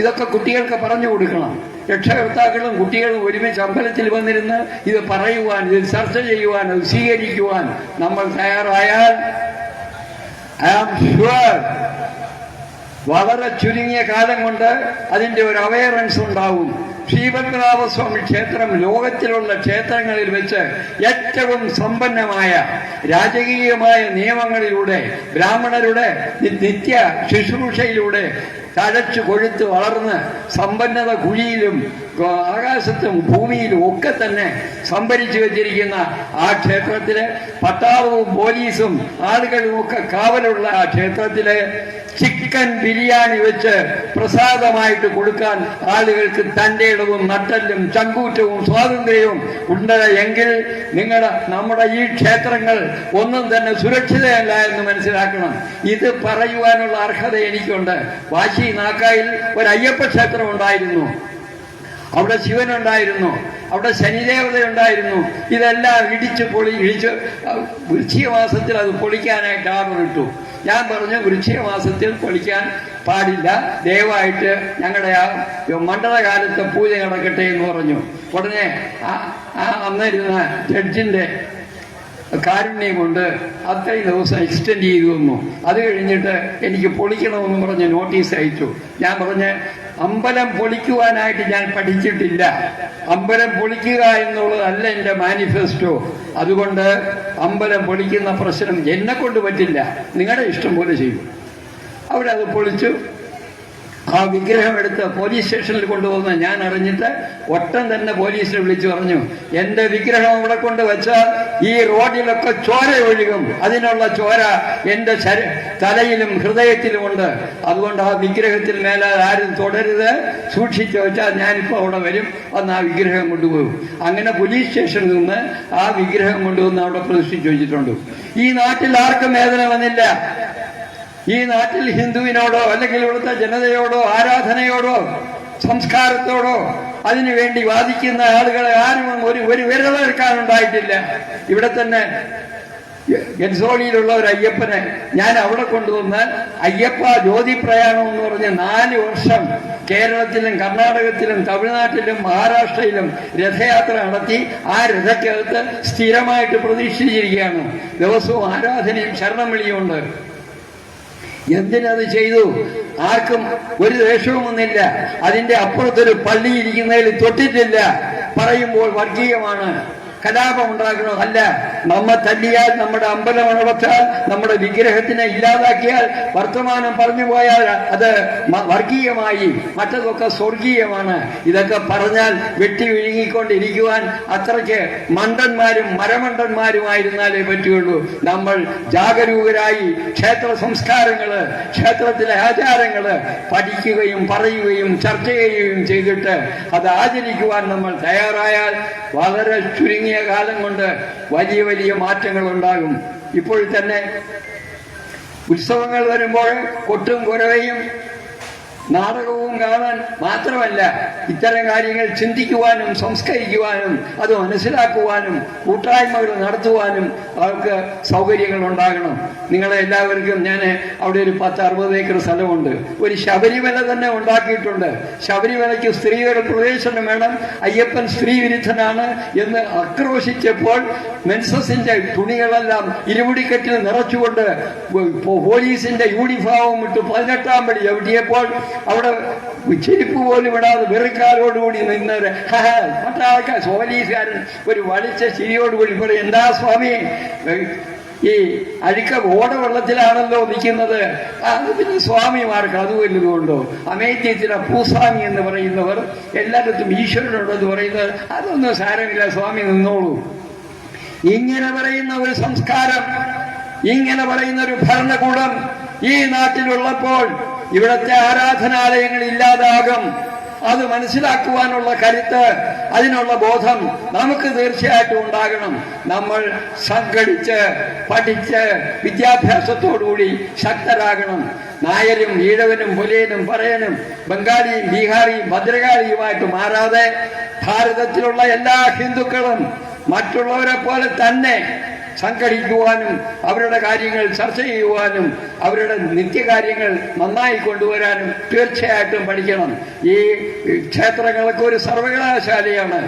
S1: ഇതൊക്കെ കുട്ടികൾക്ക് പറഞ്ഞു കൊടുക്കണം. രക്ഷകർത്താക്കളും കുട്ടികളും ഒരുമിച്ച് അമ്പലത്തിൽ വന്നിരുന്ന് ഇത് പറയുവാൻ, ഇത് ചർച്ച ചെയ്യുവാൻ, അത് സ്വീകരിക്കുവാൻ നമ്മൾ തയ്യാറായാൽ ഐ ആം ഷുവർ വളരെ ചുരുങ്ങിയ കാലം കൊണ്ട് അതിന്റെ ഒരു അവയർനെസ് ഉണ്ടാവും. ശ്രീപത്മനാഭസ്വാമി ക്ഷേത്രം ലോകത്തിലുള്ള ക്ഷേത്രങ്ങളിൽ വെച്ച് ഏറ്റവും സമ്പന്നമായ രാജകീയമായ നിയമങ്ങളിലൂടെ ബ്രാഹ്മണരുടെ നിത്യ ശുശ്രൂഷയിലൂടെ തഴച്ചു കൊഴുത്ത് വളർന്ന് സമ്പന്നത കുഴിയിലും ആകാശത്തും ഭൂമിയിലും ഒക്കെ തന്നെ സംഭരിച്ചു വെച്ചിരിക്കുന്ന ആ ക്ഷേത്രത്തിലെ പട്ടാളവും പോലീസും ആളുകളും ഒക്കെ കാവലുള്ള ആ ക്ഷേത്രത്തിലെ ചിക്കൻ ബിരിയാണി വെച്ച് പ്രസാദമായിട്ട് കൊടുക്കാൻ ആളുകൾക്ക് തന്റെ ഇടവും നട്ടലും ചങ്കൂറ്റവും സ്വാതന്ത്ര്യവും ഉണ്ട് എങ്കിൽ നമ്മുടെ ഈ ക്ഷേത്രങ്ങൾ ഒന്നും തന്നെ സുരക്ഷിതയല്ല എന്ന് മനസ്സിലാക്കണം. ഇത് പറയുവാനുള്ള അർഹത എനിക്കുണ്ട്. വാശി നാക്കായിൽ ഒരു അയ്യപ്പ ക്ഷേത്രം ഉണ്ടായിരുന്നു, അവിടെ ശിവനുണ്ടായിരുന്നു, അവിടെ ശനിദേവതയുണ്ടായിരുന്നു. ഇതെല്ലാം ഇടിച്ച് വൃശ്ചിക മാസത്തിൽ അത് പൊളിക്കാനായിട്ട് ആർഡറിട്ടു. ഞാൻ പറഞ്ഞു വൃശ്ചിക മാസത്തിൽ പൊളിക്കാൻ പാടില്ല, ദയവായിട്ട് ഞങ്ങളുടെ ആ മണ്ഡലകാലത്തെ പൂജ നടക്കട്ടെ എന്ന് പറഞ്ഞു. ഉടനെ അന്നിരുന്ന ജഡ്ജിന്റെ കാരുണ്യം കൊണ്ട് അത്രയും ദിവസം എക്സ്റ്റെൻഡ് ചെയ്തു തന്നു. അത് കഴിഞ്ഞിട്ട് എനിക്ക് പൊളിക്കണമെന്ന് പറഞ്ഞ് നോട്ടീസ് അയച്ചു. ഞാൻ പറഞ്ഞ് അമ്പലം പൊളിക്കുവാനായിട്ട് ഞാൻ പഠിച്ചിട്ടില്ല, അമ്പലം പൊളിക്കുക എന്നുള്ളതല്ല എൻ്റെ മാനിഫെസ്റ്റോ. അതുകൊണ്ട് അമ്പലം പൊളിക്കുന്ന പ്രശ്നം എന്നെ കൊണ്ട് പറ്റില്ല, നിങ്ങളുടെ ഇഷ്ടം പോലെ ചെയ്യും. അവിടെ അത് പൊളിച്ചു. ആ വിഗ്രഹം എടുത്ത് പോലീസ് സ്റ്റേഷനിൽ കൊണ്ടുവന്ന് ഞാൻ അറിഞ്ഞിട്ട് ഒട്ടം തന്നെ പോലീസിനെ വിളിച്ചു പറഞ്ഞു, എന്റെ വിഗ്രഹം അവിടെ കൊണ്ട് വെച്ചാൽ ഈ റോഡിലൊക്കെ ചോര ഒഴുകും, അതിനുള്ള ചോര എന്റെ തലയിലും ഹൃദയത്തിലുമുണ്ട്, അതുകൊണ്ട് ആ വിഗ്രഹത്തിൽ മേലെ ആരും തുടരുത്, സൂക്ഷിച്ചു വെച്ചാൽ ഞാനിപ്പോ അവിടെ വരും, അന്ന് ആ വിഗ്രഹം കൊണ്ടുപോകും. അങ്ങനെ പോലീസ് സ്റ്റേഷനിൽ നിന്ന് ആ വിഗ്രഹം കൊണ്ടുവന്ന് അവിടെ പ്രതിഷ്ഠിച്ചു വെച്ചിട്ടുണ്ട്. ഈ നാട്ടിൽ ആർക്കും വേദന വന്നില്ല. ഈ നാട്ടിൽ ഹിന്ദുവിനോടോ അല്ലെങ്കിൽ ഇവിടുത്തെ ജനതയോടോ ആരാധനയോടോ സംസ്കാരത്തോടോ അതിനുവേണ്ടി വാദിക്കുന്ന ആളുകളെ ആരും ഒരു വിരലെടുക്കാനുണ്ടായിട്ടില്ല. ഇവിടെ തന്നെ ഗൻസോളിയിലുള്ള ഒരു അയ്യപ്പനെ ഞാൻ അവിടെ കൊണ്ടുവന്ന് അയ്യപ്പ ജ്യോതി പ്രയാണം എന്ന് പറഞ്ഞ് 4 വർഷം കേരളത്തിലും കർണാടകത്തിലും തമിഴ്നാട്ടിലും മഹാരാഷ്ട്രയിലും രഥയാത്ര നടത്തി ആ രഥക്കകത്ത് സ്ഥിരമായിട്ട് പ്രതീക്ഷിച്ചിരിക്കുകയാണ്. ദിവസവും ആരാധനയും ശരണം വിളിയുമുണ്ട്. എന്തിനത് ചെയ്തു? ആർക്കും ഒരു ദേഷ്യവും ഒന്നില്ല. അതിന്റെ അപ്പുറത്തൊരു പള്ളി ഇരിക്കുന്നതിൽ തൊട്ടിട്ടില്ല. പറയുമ്പോൾ വർഗീയമാണ്, കലാപം ഉണ്ടാകണം. അല്ല, നമ്മെ തല്ലിയാൽ, നമ്മുടെ അമ്പലം അടച്ചാൽ, നമ്മുടെ വിഗ്രഹത്തിനെ ഇല്ലാതാക്കിയാൽ, വർത്തമാനം പറഞ്ഞു പോയാൽ അത് വർഗീയമായി, മറ്റതൊക്കെ സ്വർഗീയമാണ്. ഇതൊക്കെ പറഞ്ഞാൽ വെട്ടി വിഴുങ്ങിക്കൊണ്ടിരിക്കുവാൻ അത്രയ്ക്ക് മണ്ടന്മാരും മരമണ്ടന്മാരുമായിരുന്നാലേ പറ്റുകയുള്ളൂ. നമ്മൾ ജാഗരൂകരായി ക്ഷേത്ര സംസ്കാരങ്ങള്, ക്ഷേത്രത്തിലെ ആചാരങ്ങള് പഠിക്കുകയും പറയുകയും ചർച്ച ചെയ്യുകയും ചെയ്തിട്ട് അത് ആചരിക്കുവാൻ നമ്മൾ തയ്യാറായാൽ വളരെ ചുരുങ്ങിയ കാലം കൊണ്ട് വലിയ വലിയ മാറ്റങ്ങൾ ഉണ്ടാകും. ഇപ്പോൾ തന്നെ ഉത്സവങ്ങൾ വരുമ്പോൾ കൊട്ടും കുരവയും നാടകവും കാണാൻ മാത്രമല്ല, ഇത്തരം കാര്യങ്ങൾ ചിന്തിക്കുവാനും സംസ്കരിക്കുവാനും അത് മനസ്സിലാക്കുവാനും കൂട്ടായ്മകൾ നടത്തുവാനും അവർക്ക് സൗകര്യങ്ങൾ ഉണ്ടാകണം. നിങ്ങളെ എല്ലാവർക്കും ഞാൻ അവിടെ ഒരു 10-60 ഏക്കർ സ്ഥലമുണ്ട്. ഒരു ശബരിമല തന്നെ ഉണ്ടാക്കിയിട്ടുണ്ട്. ശബരിമലയ്ക്ക് സ്ത്രീകളുടെ പ്രവേശനം വേണം, അയ്യപ്പൻ സ്ത്രീ വിരുദ്ധനാണ് എന്ന് ആക്രോശിച്ചപ്പോൾ മെൻസസിന്റെ തുണികളെല്ലാം ഇരുമുടിക്കെട്ടിൽ നിറച്ചുകൊണ്ട് പോലീസിന്റെ യൂണിഫോമും ഇട്ട് 18-ാം പടി ചവിട്ടിയപ്പോൾ അവിടെ ചെരുപ്പ് പോലും ഇടാതെ വെറുക്കാലോടുകൂടി നിന്നത് മറ്റാൾക്കാർ പോലീസുകാരൻ ഒരു വളിച്ച ചിരിയോടുകൂടി പറയും, എന്താ സ്വാമി ഈ അഴുക്ക ഓടവെള്ളത്തിലാണല്ലോ നിൽക്കുന്നത്, അത് പിന്നെ സ്വാമിമാർക്ക് അത് വലുതുകൊണ്ടോ? അമേത്യത്തിലെ പൂസ്വാമി എന്ന് പറയുന്നവർ എല്ലായിടത്തും ഈശ്വരനുണ്ടെന്ന് പറയുന്നത് അതൊന്നും സാരമില്ല, സ്വാമി നിന്നോളൂ. ഇങ്ങനെ പറയുന്ന ഒരു സംസ്കാരം, ഇങ്ങനെ പറയുന്ന ഒരു ഭരണകൂടം ഈ നാട്ടിലുള്ളപ്പോൾ ഇവിടത്തെ ആരാധനാലയങ്ങൾ ഇല്ലാതാകും. അത് മനസ്സിലാക്കുവാനുള്ള കരുത്ത്, അതിനുള്ള ബോധം നമുക്ക് തീർച്ചയായിട്ടും ഉണ്ടാകണം. നമ്മൾ സംഘടിച്ച് പഠിച്ച് വിദ്യാഭ്യാസത്തോടുകൂടി ശക്തരാകണം. നായരും ഈഴവനും പുലയനും പറയനും ബംഗാളിയും ബീഹാറിയും ഭദ്രകാളിയുമായിട്ട് മാറാതെ ഭാരതത്തിലുള്ള എല്ലാ ഹിന്ദുക്കളും മറ്റുള്ളവരെ പോലെ തന്നെ സംഘടിക്കുവാനും അവരുടെ കാര്യങ്ങൾ ചർച്ച ചെയ്യുവാനും അവരുടെ നിത്യകാര്യങ്ങൾ നന്നായി കൊണ്ടുവരാനും തീർച്ചയായിട്ടും പഠിക്കണം. ഈ ക്ഷേത്രങ്ങളൊക്കെ ഒരു സർവകലാശാലയാണ്.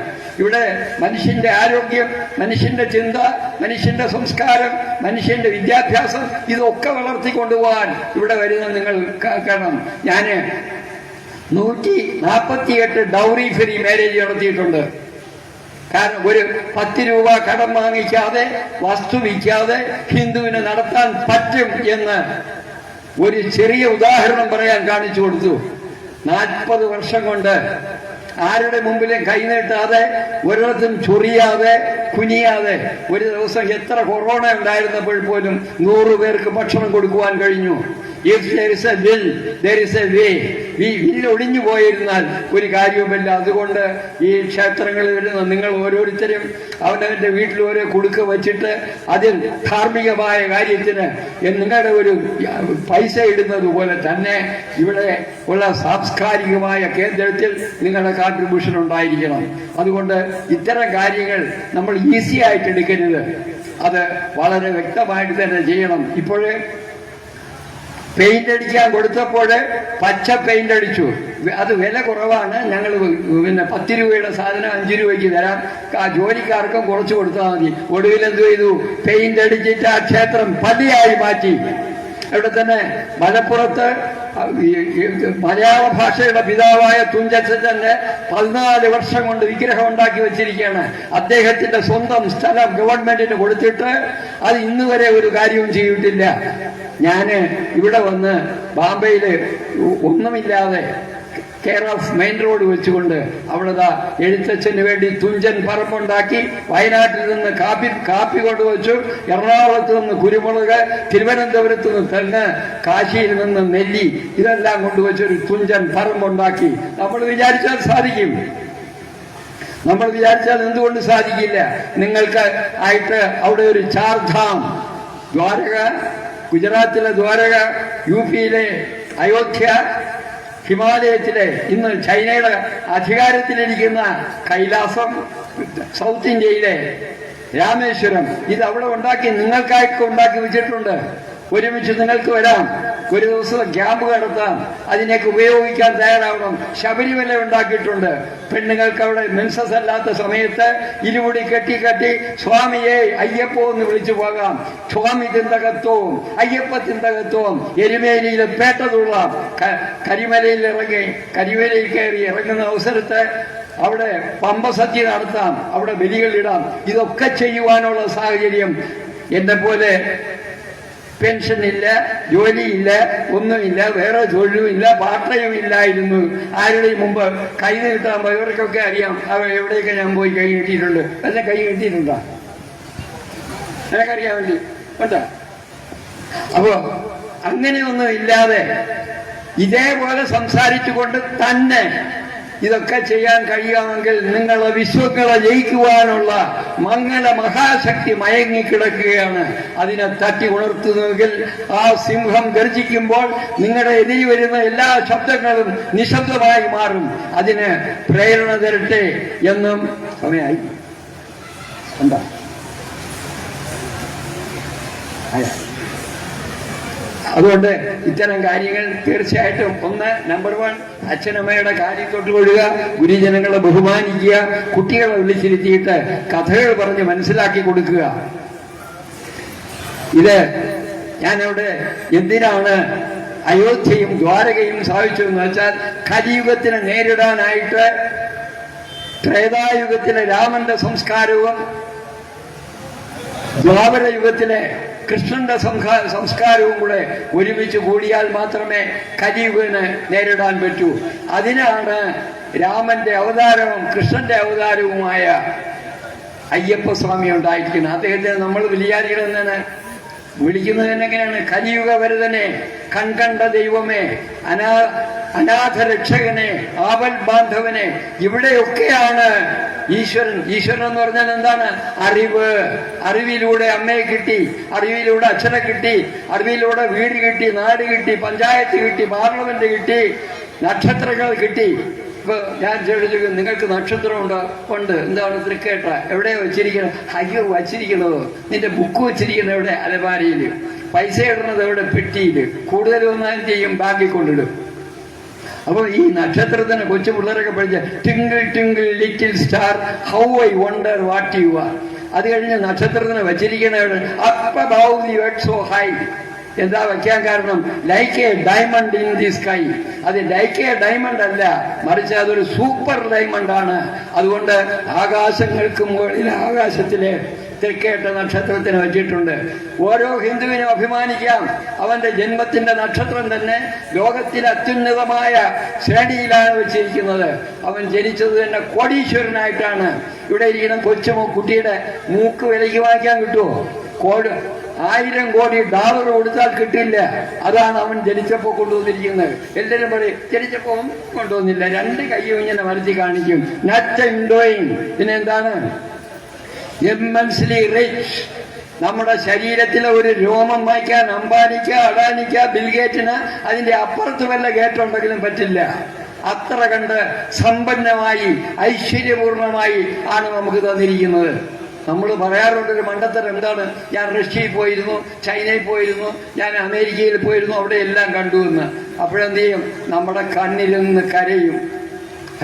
S1: ഇവിടെ മനുഷ്യന്റെ ആരോഗ്യം, മനുഷ്യന്റെ ചിന്ത, മനുഷ്യന്റെ സംസ്കാരം, മനുഷ്യന്റെ വിദ്യാഭ്യാസം ഇതൊക്കെ വളർത്തിക്കൊണ്ടുപോകാൻ ഇവിടെ വരുന്ന നിങ്ങൾ കാണണം. ഞാന് 148 ഡൗറി ഫ്രീ മാരേജ് നടത്തിയിട്ടുണ്ട്. കാരണം ഒരു 10 രൂപ കടം വാങ്ങിക്കാതെ, വസ്തു വിൽക്കാതെ ഹിന്ദുവിനെ നടത്താൻ പറ്റും എന്ന് ഒരു ചെറിയ ഉദാഹരണം പറയാൻ കാണിച്ചു കൊടുത്തു. 40 വർഷം കൊണ്ട് ആരുടെ മുമ്പിലും കൈനീട്ടാതെ, ഒരിടത്തും ചൊറിയാതെ, കുനിയാതെ ഒരു ദിവസം എത്ര കൊറോണ ഉണ്ടായിരുന്നപ്പോൾ പോലും 100 പേർക്ക് ഭക്ഷണം കൊടുക്കുവാൻ കഴിഞ്ഞു. If there is a will, there is a way. ഈ വില്ല് ഒടിഞ്ഞു പോയിരുന്നാൽ ഒരു കാര്യവുമില്ല. അതുകൊണ്ട് ഈ ക്ഷേത്രങ്ങളിൽ വരുന്ന നിങ്ങൾ ഓരോരുത്തരും അവനവന്റെ വീട്ടിൽ ഓരോ കുടുക്ക വച്ചിട്ട് അതിൽ ധാർമ്മികമായ കാര്യത്തിന് നിങ്ങളുടെ ഒരു പൈസ ഇടുന്നത് പോലെ തന്നെ ഇവിടെ ഉള്ള സാംസ്കാരികമായ കേന്ദ്രത്തിൽ നിങ്ങളുടെ കോൺട്രിബ്യൂഷൻ ഉണ്ടായിരിക്കണം. അതുകൊണ്ട് ഇത്തരം കാര്യങ്ങൾ നമ്മൾ ഈസി ആയിട്ട് എടുക്കരുത്. അത് വളരെ വ്യക്തമായിട്ട് തന്നെ ചെയ്യണം. ഇപ്പോഴേ പെയിന്റ് അടിക്കാൻ കൊടുത്തപ്പോൾ പച്ച പെയിന്റ് അടിച്ചു. അത് വില കുറവാണ്, ഞങ്ങൾ പിന്നെ 10 രൂപയുടെ സാധനം 5 രൂപയ്ക്ക് തരാം, ജോലിക്കാർക്കും കുറച്ച് കൊടുത്താൽ മതി. ഒടുവിൽ എന്ത് ചെയ്തു? പെയിന്റ് അടിച്ചിട്ട് ആ ക്ഷേത്രം പള്ളിയായി മാറ്റി. ഇവിടെ തന്നെ മലപ്പുറത്ത് മലയാള ഭാഷയുടെ പിതാവായ തുഞ്ചച്ചന്റെ 14 വർഷം കൊണ്ട് വിഗ്രഹം ഉണ്ടാക്കി വെച്ചിരിക്കുകയാണ്. അദ്ദേഹത്തിന്റെ സ്വന്തം സ്ഥലം ഗവൺമെന്റിന് കൊടുത്തിട്ട് അത് ഇന്നുവരെ ഒരു കാര്യവും ചെയ്തിട്ടില്ല. ഞാൻ ഇവിടെ വന്ന് ബാംബെയിൽ ഒന്നുമില്ലാതെ കെയർ ഓഫ് മെയിൻ റോഡ് വെച്ചുകൊണ്ട് അവിടെ എഴുത്തച്ഛന് വേണ്ടി തുഞ്ചൻ പറമ്പുണ്ടാക്കി, വയനാട്ടിൽ നിന്ന് കാപ്പി കൊണ്ടുവച്ചു, എറണാകുളത്ത് നിന്ന് കുരുമുളക്, തിരുവനന്തപുരത്ത് നിന്ന് തെങ്ങ്, കാശിയിൽ നിന്ന് നെല്ലി, ഇതെല്ലാം കൊണ്ടുവച്ചൊരു തുഞ്ചൻ പറമ്പുണ്ടാക്കി. നമ്മൾ വിചാരിച്ചാൽ സാധിക്കും. നമ്മൾ വിചാരിച്ചാൽ എന്തുകൊണ്ട് സാധിക്കില്ല? നിങ്ങൾക്ക് ആയിട്ട് അവിടെ ഒരു ചാർധാം, ദ്വാരക, ഗുജറാത്തിലെ ദ്വാരക, യുപിയിലെ അയോധ്യ, ഹിമാലയത്തിലെ ഇന്ന് ചൈനയുടെ അധികാരത്തിലിരിക്കുന്ന കൈലാസം, സൗത്ത് ഇന്ത്യയിലെ രാമേശ്വരം, ഇത് അവിടെ ഉണ്ടാക്കി നിങ്ങൾക്കായിട്ട് ഉണ്ടാക്കി വെച്ചിട്ടുണ്ട്. ഒരുമിച്ച് നിങ്ങൾക്ക് വരാം, ഒരു ദിവസം ക്യാമ്പ് നടത്താം, അതിനൊക്കെ ഉപയോഗിക്കാൻ തയ്യാറാവണം. ശബരിമല ഉണ്ടാക്കിയിട്ടുണ്ട്. പെണ്ണുങ്ങൾക്ക് അവിടെ മെൻസസ് അല്ലാത്ത സമയത്ത് ഇരുമുടി കെട്ടി സ്വാമിയെ അയ്യപ്പോ എന്ന് വിളിച്ചു പോകാം. സ്വാമി തിന്തകത്വവും അയ്യപ്പ തിന്തകത്വവും എരുമേലിയിലെ പേട്ടതുള്ളാം. കരിമലയിൽ കയറി ഇറങ്ങുന്ന അവസരത്ത് അവിടെ പമ്പസദ്യ നടത്താം, അവിടെ ബലികളിടാം. ഇതൊക്കെ ചെയ്യുവാനുള്ള സാഹചര്യം എന്നെ പോലെ പെൻഷനില്ല, ജോലിയില്ല, ഒന്നുമില്ല, വേറെ തൊഴിലുമില്ല, പാർട്ടയും ഇല്ലായിരുന്നു. ആരുടെയും മുമ്പ് കൈ നീട്ടാൻ ഇവർക്കൊക്കെ അറിയാം എവിടെയൊക്കെ ഞാൻ പോയി കൈ കിട്ടിയിട്ടുണ്ട്. അല്ല, കൈ കിട്ടിയിട്ടുണ്ടോ? എനിക്കറിയാൻ വേണ്ടി കേട്ടോ. അപ്പോ അങ്ങനെയൊന്നും ഇല്ലാതെ ഇതേപോലെ സംസാരിച്ചുകൊണ്ട് തന്നെ ഇതൊക്കെ ചെയ്യാൻ കഴിയാമെങ്കിൽ നിങ്ങളെ വിശ്വങ്ങളെ ജയിക്കുവാനുള്ള മംഗല മഹാശക്തി മയങ്ങിക്കിടക്കുകയാണ്. അതിനെ തട്ടി ഉണർത്തുന്നെങ്കിൽ ആ സിംഹം ഗർജിക്കുമ്പോൾ നിങ്ങളുടെ എതിരി വരുന്ന എല്ലാ ശബ്ദങ്ങളും നിശബ്ദമായി മാറും. അതിന് പ്രേരണ തരട്ടെ എന്നും സമയമായി. എന്താ അതുകൊണ്ട് ഇത്തരം കാര്യങ്ങൾ തീർച്ചയായിട്ടും നമ്പർ 1 അച്ഛനമ്മയുടെ കാര്യം തൊട്ടുകൊള്ളുക, ഗുരുജനങ്ങളെ ബഹുമാനിക്കുക, കുട്ടികളെ വിളിച്ചിരുത്തിയിട്ട് കഥകൾ പറഞ്ഞ് മനസ്സിലാക്കി കൊടുക്കുക. ഇത് ഞാനവിടെ എന്തിനാണ് അയോധ്യയും ദ്വാരകയും സ്ഥാപിച്ചതെന്ന് വെച്ചാൽ, കലിയുഗത്തിനെ നേരിടാനായിട്ട് ത്രേതായുഗത്തിലെ രാമന്റെ സംസ്കാരവും ദ്വാപര യുഗത്തിലെ കൃഷ്ണന്റെ സംസ്കാരവും കൂടെ ഒരുമിച്ച് കൂടിയാൽ മാത്രമേ കലിയുഗനെ നേരിടാൻ പറ്റൂ. അതിനാണ് രാമന്റെ അവതാരവും കൃഷ്ണന്റെ അവതാരവുമായ അയ്യപ്പസ്വാമി ഉണ്ടായിരിക്കുന്നത്. അദ്ദേഹത്തെ നമ്മൾ വിളിക്കുന്നത് എങ്ങനെയാണ്? കലിയുഗ വരദനെ, കൺകണ്ട ദൈവമേ, അനാഥ രക്ഷകനെ, ആപൽ ബാന്ധവനെ. ഇവിടെയൊക്കെയാണ് ഈശ്വരൻ. ഈശ്വരൻ എന്ന് പറഞ്ഞാൽ എന്താണ്? അറിവ്. അറിവിലൂടെ അമ്മയെ കിട്ടി, അറിവിലൂടെ അച്ഛനെ കിട്ടി, അറിവിലൂടെ വീട് കിട്ടി, നാട് കിട്ടി, പഞ്ചായത്ത് കിട്ടി, പാർലമെന്റ് കിട്ടി, നക്ഷത്രങ്ങൾ കിട്ടി. ഇപ്പൊ ഞാൻ ചോദിച്ചു, നിങ്ങൾക്ക് നക്ഷത്രമുണ്ടോ? ഉണ്ട്. എന്താണ്? തൃക്കേട്ട. എവിടെയാ വെച്ചിരിക്കുന്നത്? അയ്യോ, വച്ചിരിക്കുന്നതോ? നിന്റെ ബുക്ക് വെച്ചിരിക്കുന്നത് എവിടെ? അലമാരിയിൽ. പൈസ ഇടുന്നത് എവിടെ? പെട്ടിയിൽ. കൂടുതൽ ഒന്നാം ചെയ്യും, ബാങ്കിൽ കൊണ്ടിടും. അപ്പൊ ഈ നക്ഷത്രത്തിന് കൊച്ചു പിള്ളേരൊക്കെ പഠിച്ച twinkle twinkle little star how I wonder what you are. അത് കഴിഞ്ഞ് നക്ഷത്രത്തിന് വച്ചിരിക്കുന്ന up above the earth so high. എന്താ വയ്ക്കാൻ കാരണം? Like a diamond in the sky. അത് ലൈക്ക് എ ഡയമണ്ട് അല്ല, മറിച്ച് അതൊരു സൂപ്പർ ഡയമണ്ട് ആണ്. അതുകൊണ്ട് ആകാശങ്ങൾക്ക് മുകളിൽ ആകാശത്തിലെ തൃക്കേട്ട നക്ഷത്രത്തിന് വെച്ചിട്ടുണ്ട്. ഓരോ ഹിന്ദുവിനും അഭിമാനിക്കാം, അവന്റെ ജന്മത്തിന്റെ നക്ഷത്രം തന്നെ ലോകത്തിലെ അത്യുന്നതമായ ശ്രേണിയിലാണ് വെച്ചിരിക്കുന്നത്. അവൻ ജനിച്ചത് തന്നെ കോടീശ്വരനായിട്ടാണ്. ഇവിടെ ഇരിക്കുന്ന കുട്ടിയുടെ മൂക്ക് വിലയ്ക്ക് വാങ്ങിക്കാൻ കിട്ടുമോ? 1000 കോടി ഡോളർ കൊടുത്താൽ കിട്ടില്ല. അതാണ് അവൻ ജനിച്ചപ്പോ കൊണ്ടുവന്നിരിക്കുന്നത്. എല്ലാവരും പറയും ജനിച്ചപ്പോ കൊണ്ടുവന്നില്ല. 2 കൈയും ഇങ്ങനെ മരത്തി കാണിക്കും. Nothing doing. പിന്നെന്താണ്? Immensely rich. നമ്മുടെ ശരീരത്തിലെ ഒരു രോമം വായിക്കാൻ അംബാനിക്ക്, അഡാനിക്ക്, ബിൽഗേറ്റിന് അതിന്റെ അപ്പുറത്ത് വല്ല ഗേറ്റുണ്ടെങ്കിലും പറ്റില്ല. അത്ര കണ്ട് സമ്പന്നമായി ഐശ്വര്യപൂർണമായി ആണ് നമുക്ക് തന്നിരിക്കുന്നത്. നമ്മൾ പറയാറുണ്ടൊരു മണ്ടത്തരം. എന്താണ്? ഞാൻ റഷ്യയിൽ പോയിരുന്നു, ചൈനയിൽ പോയിരുന്നു, ഞാൻ അമേരിക്കയിൽ പോയിരുന്നു, അവിടെ എല്ലാം കണ്ടു എന്ന്. അപ്പോഴെന്ത് ചെയ്യും? നമ്മുടെ കണ്ണിൽ നിന്ന് കരയും.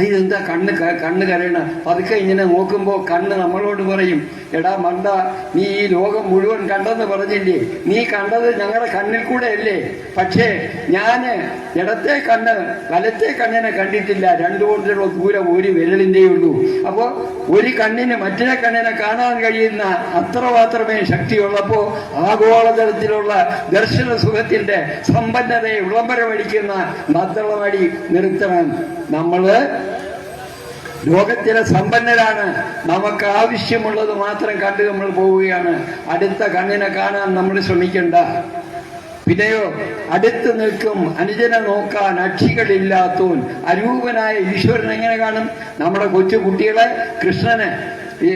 S1: ഇതെന്താ കണ്ണ് കരയണ? പതുക്കെ ഇങ്ങനെ നോക്കുമ്പോ കണ്ണ് നമ്മളോട് പറയും, എടാ മണ്ട, നീ ഈ ലോകം മുഴുവൻ കണ്ടെന്ന് പറഞ്ഞില്ലേ? നീ കണ്ടത് ഞങ്ങളുടെ കണ്ണിൽ കൂടെ അല്ലേ? പക്ഷേ ഞാന് ഇടത്തെ കണ്ണ് വലത്തെ കണ്ണിനെ കണ്ടിട്ടില്ല. രണ്ടുകൊണ്ടുള്ള ദൂരം ഒരു വിരലിന്റെ ഉള്ളൂ. അപ്പോ ഒരു കണ്ണിന് മറ്റേ കണ്ണിനെ കാണാൻ കഴിയുന്ന അത്ര മാത്രമേ ശക്തിയുള്ളപ്പോ ആഗോളതലത്തിലുള്ള ദർശന സുഖത്തിന്റെ സമ്പന്നതയെ വിളംബരമടിക്കുന്ന നദ്ദളമടി നിർത്തണം. നമ്മള് ലോകത്തിലെ സമ്പന്നരാണ്. നമുക്ക് ആവശ്യമുള്ളത് മാത്രം കണ്ട് നമ്മൾ പോവുകയാണ്. അടുത്ത കണ്ണിനെ കാണാൻ നമ്മൾ ശ്രമിക്കണ്ട. പിന്നെയോ അടുത്ത് നിൽക്കും അനുജനെ നോക്കാൻ അക്ഷികളില്ലാത്തോൻ അരൂപനായ ഈശ്വരൻ എങ്ങനെ കാണും? നമ്മുടെ കൊച്ചു കുട്ടികളെ കൃഷ്ണന് ഈ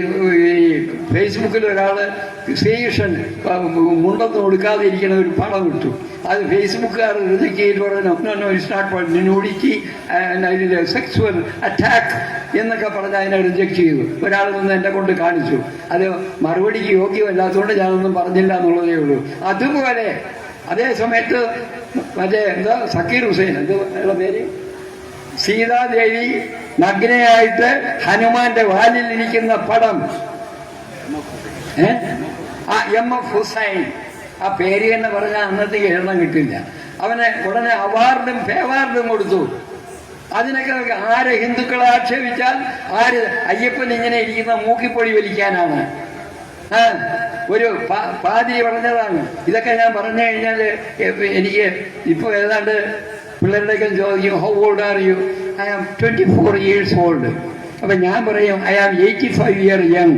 S1: ഫേസ്ബുക്കിൽ ഒരാള് ശ്രീകൃഷ്ണൻ മുണ്ടൊന്നും കൊടുക്കാതെ ഇരിക്കുന്ന ഒരു പടം ഇട്ടു. അത് ഫേസ്ബുക്കുകാർ റിജക്ട് ചെയ്ത് പറഞ്ഞു, it's not nudity and sexual attack എന്നൊക്കെ പറഞ്ഞ് അതിനെ റിജക്ട് ചെയ്തു. ഒരാൾ നിന്ന് എന്നെ കൊണ്ട് കാണിച്ചു. അത് മറുപടിക്ക് യോഗ്യമല്ലാത്തതുകൊണ്ട് ഞാനൊന്നും പറഞ്ഞില്ല എന്നുള്ളതേ ഉള്ളൂ. അതുപോലെ അതേ സമയത്ത് മറ്റേ എന്താ സക്കീർ ഹുസൈൻ, എന്താ പേര്, സീതാദേവി നഗ്നയായിട്ട് ഹനുമാന്റെ വാലിൽ ഇരിക്കുന്ന പടം, എം.എഫ്. ഹുസൈൻ, ആ പേര് എന്ന് പറഞ്ഞാൽ അന്നത്തേക്ക് എണ്ണം കിട്ടില്ല. അവനെ ഉടനെ അവാർഡും ഫേവാർഡും കൊടുത്തു. അതിനൊക്കെ ആര് ഹിന്ദുക്കളെ ആക്ഷേപിച്ചാൽ ആര് അയ്യപ്പൻ ഇങ്ങനെ ഇരിക്കുന്ന മൂക്കിപ്പൊടി വലിക്കാനാണ്. ഒരു പാതിരി പറഞ്ഞതാണ്. ഇതൊക്കെ ഞാൻ പറഞ്ഞു കഴിഞ്ഞാല് എനിക്ക് ഇപ്പൊ ഏതാണ്ട് പിള്ളേരുടെയൊക്കെ ചോദിക്കും, how old are you? I am 24 years old. അപ്പൊ ഞാൻ പറയും ഐ ആം 85 years young.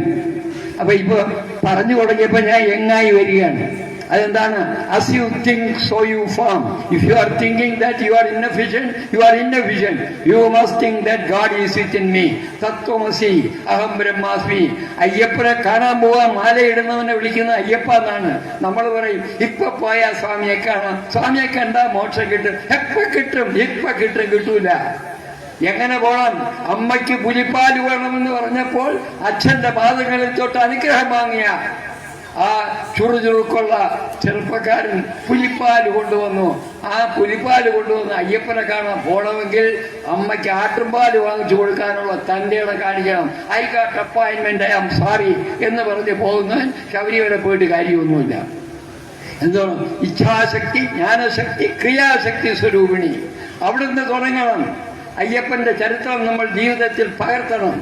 S1: അപ്പൊ ഇപ്പൊ പറഞ്ഞു തുടങ്ങിയപ്പോ ഞാൻ യങ്ങായി വരികയാണ്. അതെന്താണ്? as you think so you form. If you are thinking that you are inefficient, you are inefficient. You must think that God is within me. തത്വമസി അഹം ബ്രഹ്മാസ്മി. അയ്യപ്പനെ കാണാൻ പോവാൻ മാലയിടുന്നവനെ വിളിക്കുന്ന അയ്യപ്പ എന്നാണ്. നമ്മൾ പറയും ഇപ്പൊ പോയാൽ സ്വാമിയെ കാണാം, സ്വാമിയെ കണ്ടാ മോക്ഷം കിട്ടും. എപ്പ കിട്ടും? ഇപ്പൊ കിട്ടും, കിട്ടൂല. എങ്ങനെ പോകണം? അമ്മയ്ക്ക് പുലിപ്പാല് വേണമെന്ന് പറഞ്ഞപ്പോൾ അച്ഛന്റെ പാദങ്ങളിൽ തൊട്ട് അനുഗ്രഹം വാങ്ങിയ ആ ചുറുചുറുക്കുള്ള ചെറുപ്പക്കാരൻ പുലിപ്പാല് കൊണ്ടുവന്നു. ആ പുലിപ്പാല് കൊണ്ടുവന്ന് അയ്യപ്പനെ കാണാൻ പോണമെങ്കിൽ അമ്മയ്ക്ക് ആട്ടുംപാല് വാങ്ങിച്ചു കൊടുക്കാനുള്ള തന്റെ ഇടം കാണിക്കണം. I got appointment, I am sorry എന്ന് പറഞ്ഞ് പോകുന്നവൻ ശബരിമല പോയിട്ട് കാര്യമൊന്നുമില്ല. എന്താണ്? ഇച്ഛാശക്തി, ജ്ഞാനശക്തി, ക്രിയാശക്തി സ്വരൂപിണി. അവിടുന്ന് തുടങ്ങണം. അയ്യപ്പന്റെ ചരിത്രം നമ്മൾ ജീവിതത്തിൽ പകർത്തണം.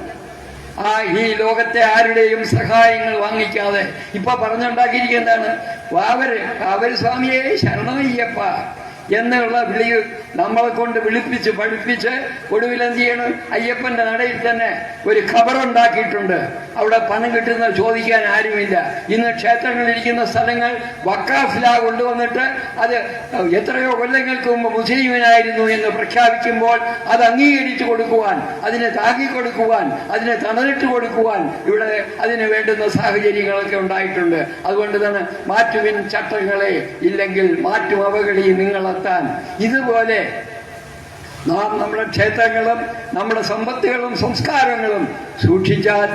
S1: ഈ ലോകത്തെ ആരുടെയും സഹായങ്ങൾ വാങ്ങിക്കാതെ ഇപ്പൊ പറഞ്ഞുണ്ടാക്കിയിരിക്കുന്നതാണ് അവര് സ്വാമിയെ ശരണമയ്യപ്പ എന്നുള്ള വിളി നമ്മളെ കൊണ്ട് വിളിപ്പിച്ച് പഠിപ്പിച്ച് ഒടുവിൽ എന്ത് ചെയ്യണം? അയ്യപ്പന്റെ നടയിൽ തന്നെ ഒരു ഖബറുണ്ടാക്കിയിട്ടുണ്ട്. അവിടെ പണം കിട്ടുന്ന ചോദിക്കാൻ ആരുമില്ല. ഇന്ന് ക്ഷേത്രങ്ങളിലിരിക്കുന്ന സ്ഥലങ്ങൾ വക്കാഫിലാ കൊണ്ടുവന്നിട്ട് അത് എത്രയോ കൊല്ലങ്ങൾക്ക് മുമ്പ് മുസ്ലിമിനായിരുന്നു എന്ന് പ്രഖ്യാപിക്കുമ്പോൾ അത് അംഗീകരിച്ചു കൊടുക്കുവാൻ, അതിനെ താങ്ങി കൊടുക്കുവാൻ, അതിനെ തണലിട്ട് കൊടുക്കുവാൻ ഇവിടെ അതിന് വേണ്ടുന്ന സാഹചര്യങ്ങളൊക്കെ ഉണ്ടായിട്ടുണ്ട്. അതുകൊണ്ട് തന്നെ മാറ്റുവിൻ ചട്ടങ്ങളെ, ഇല്ലെങ്കിൽ മാറ്റും അവകളി നിങ്ങളെത്താൻ. ഇതുപോലെ നാം നമ്മുടെ ക്ഷേത്രങ്ങളും നമ്മുടെ സമ്പത്തുകളും സംസ്കാരങ്ങളും സൂക്ഷിച്ചാൽ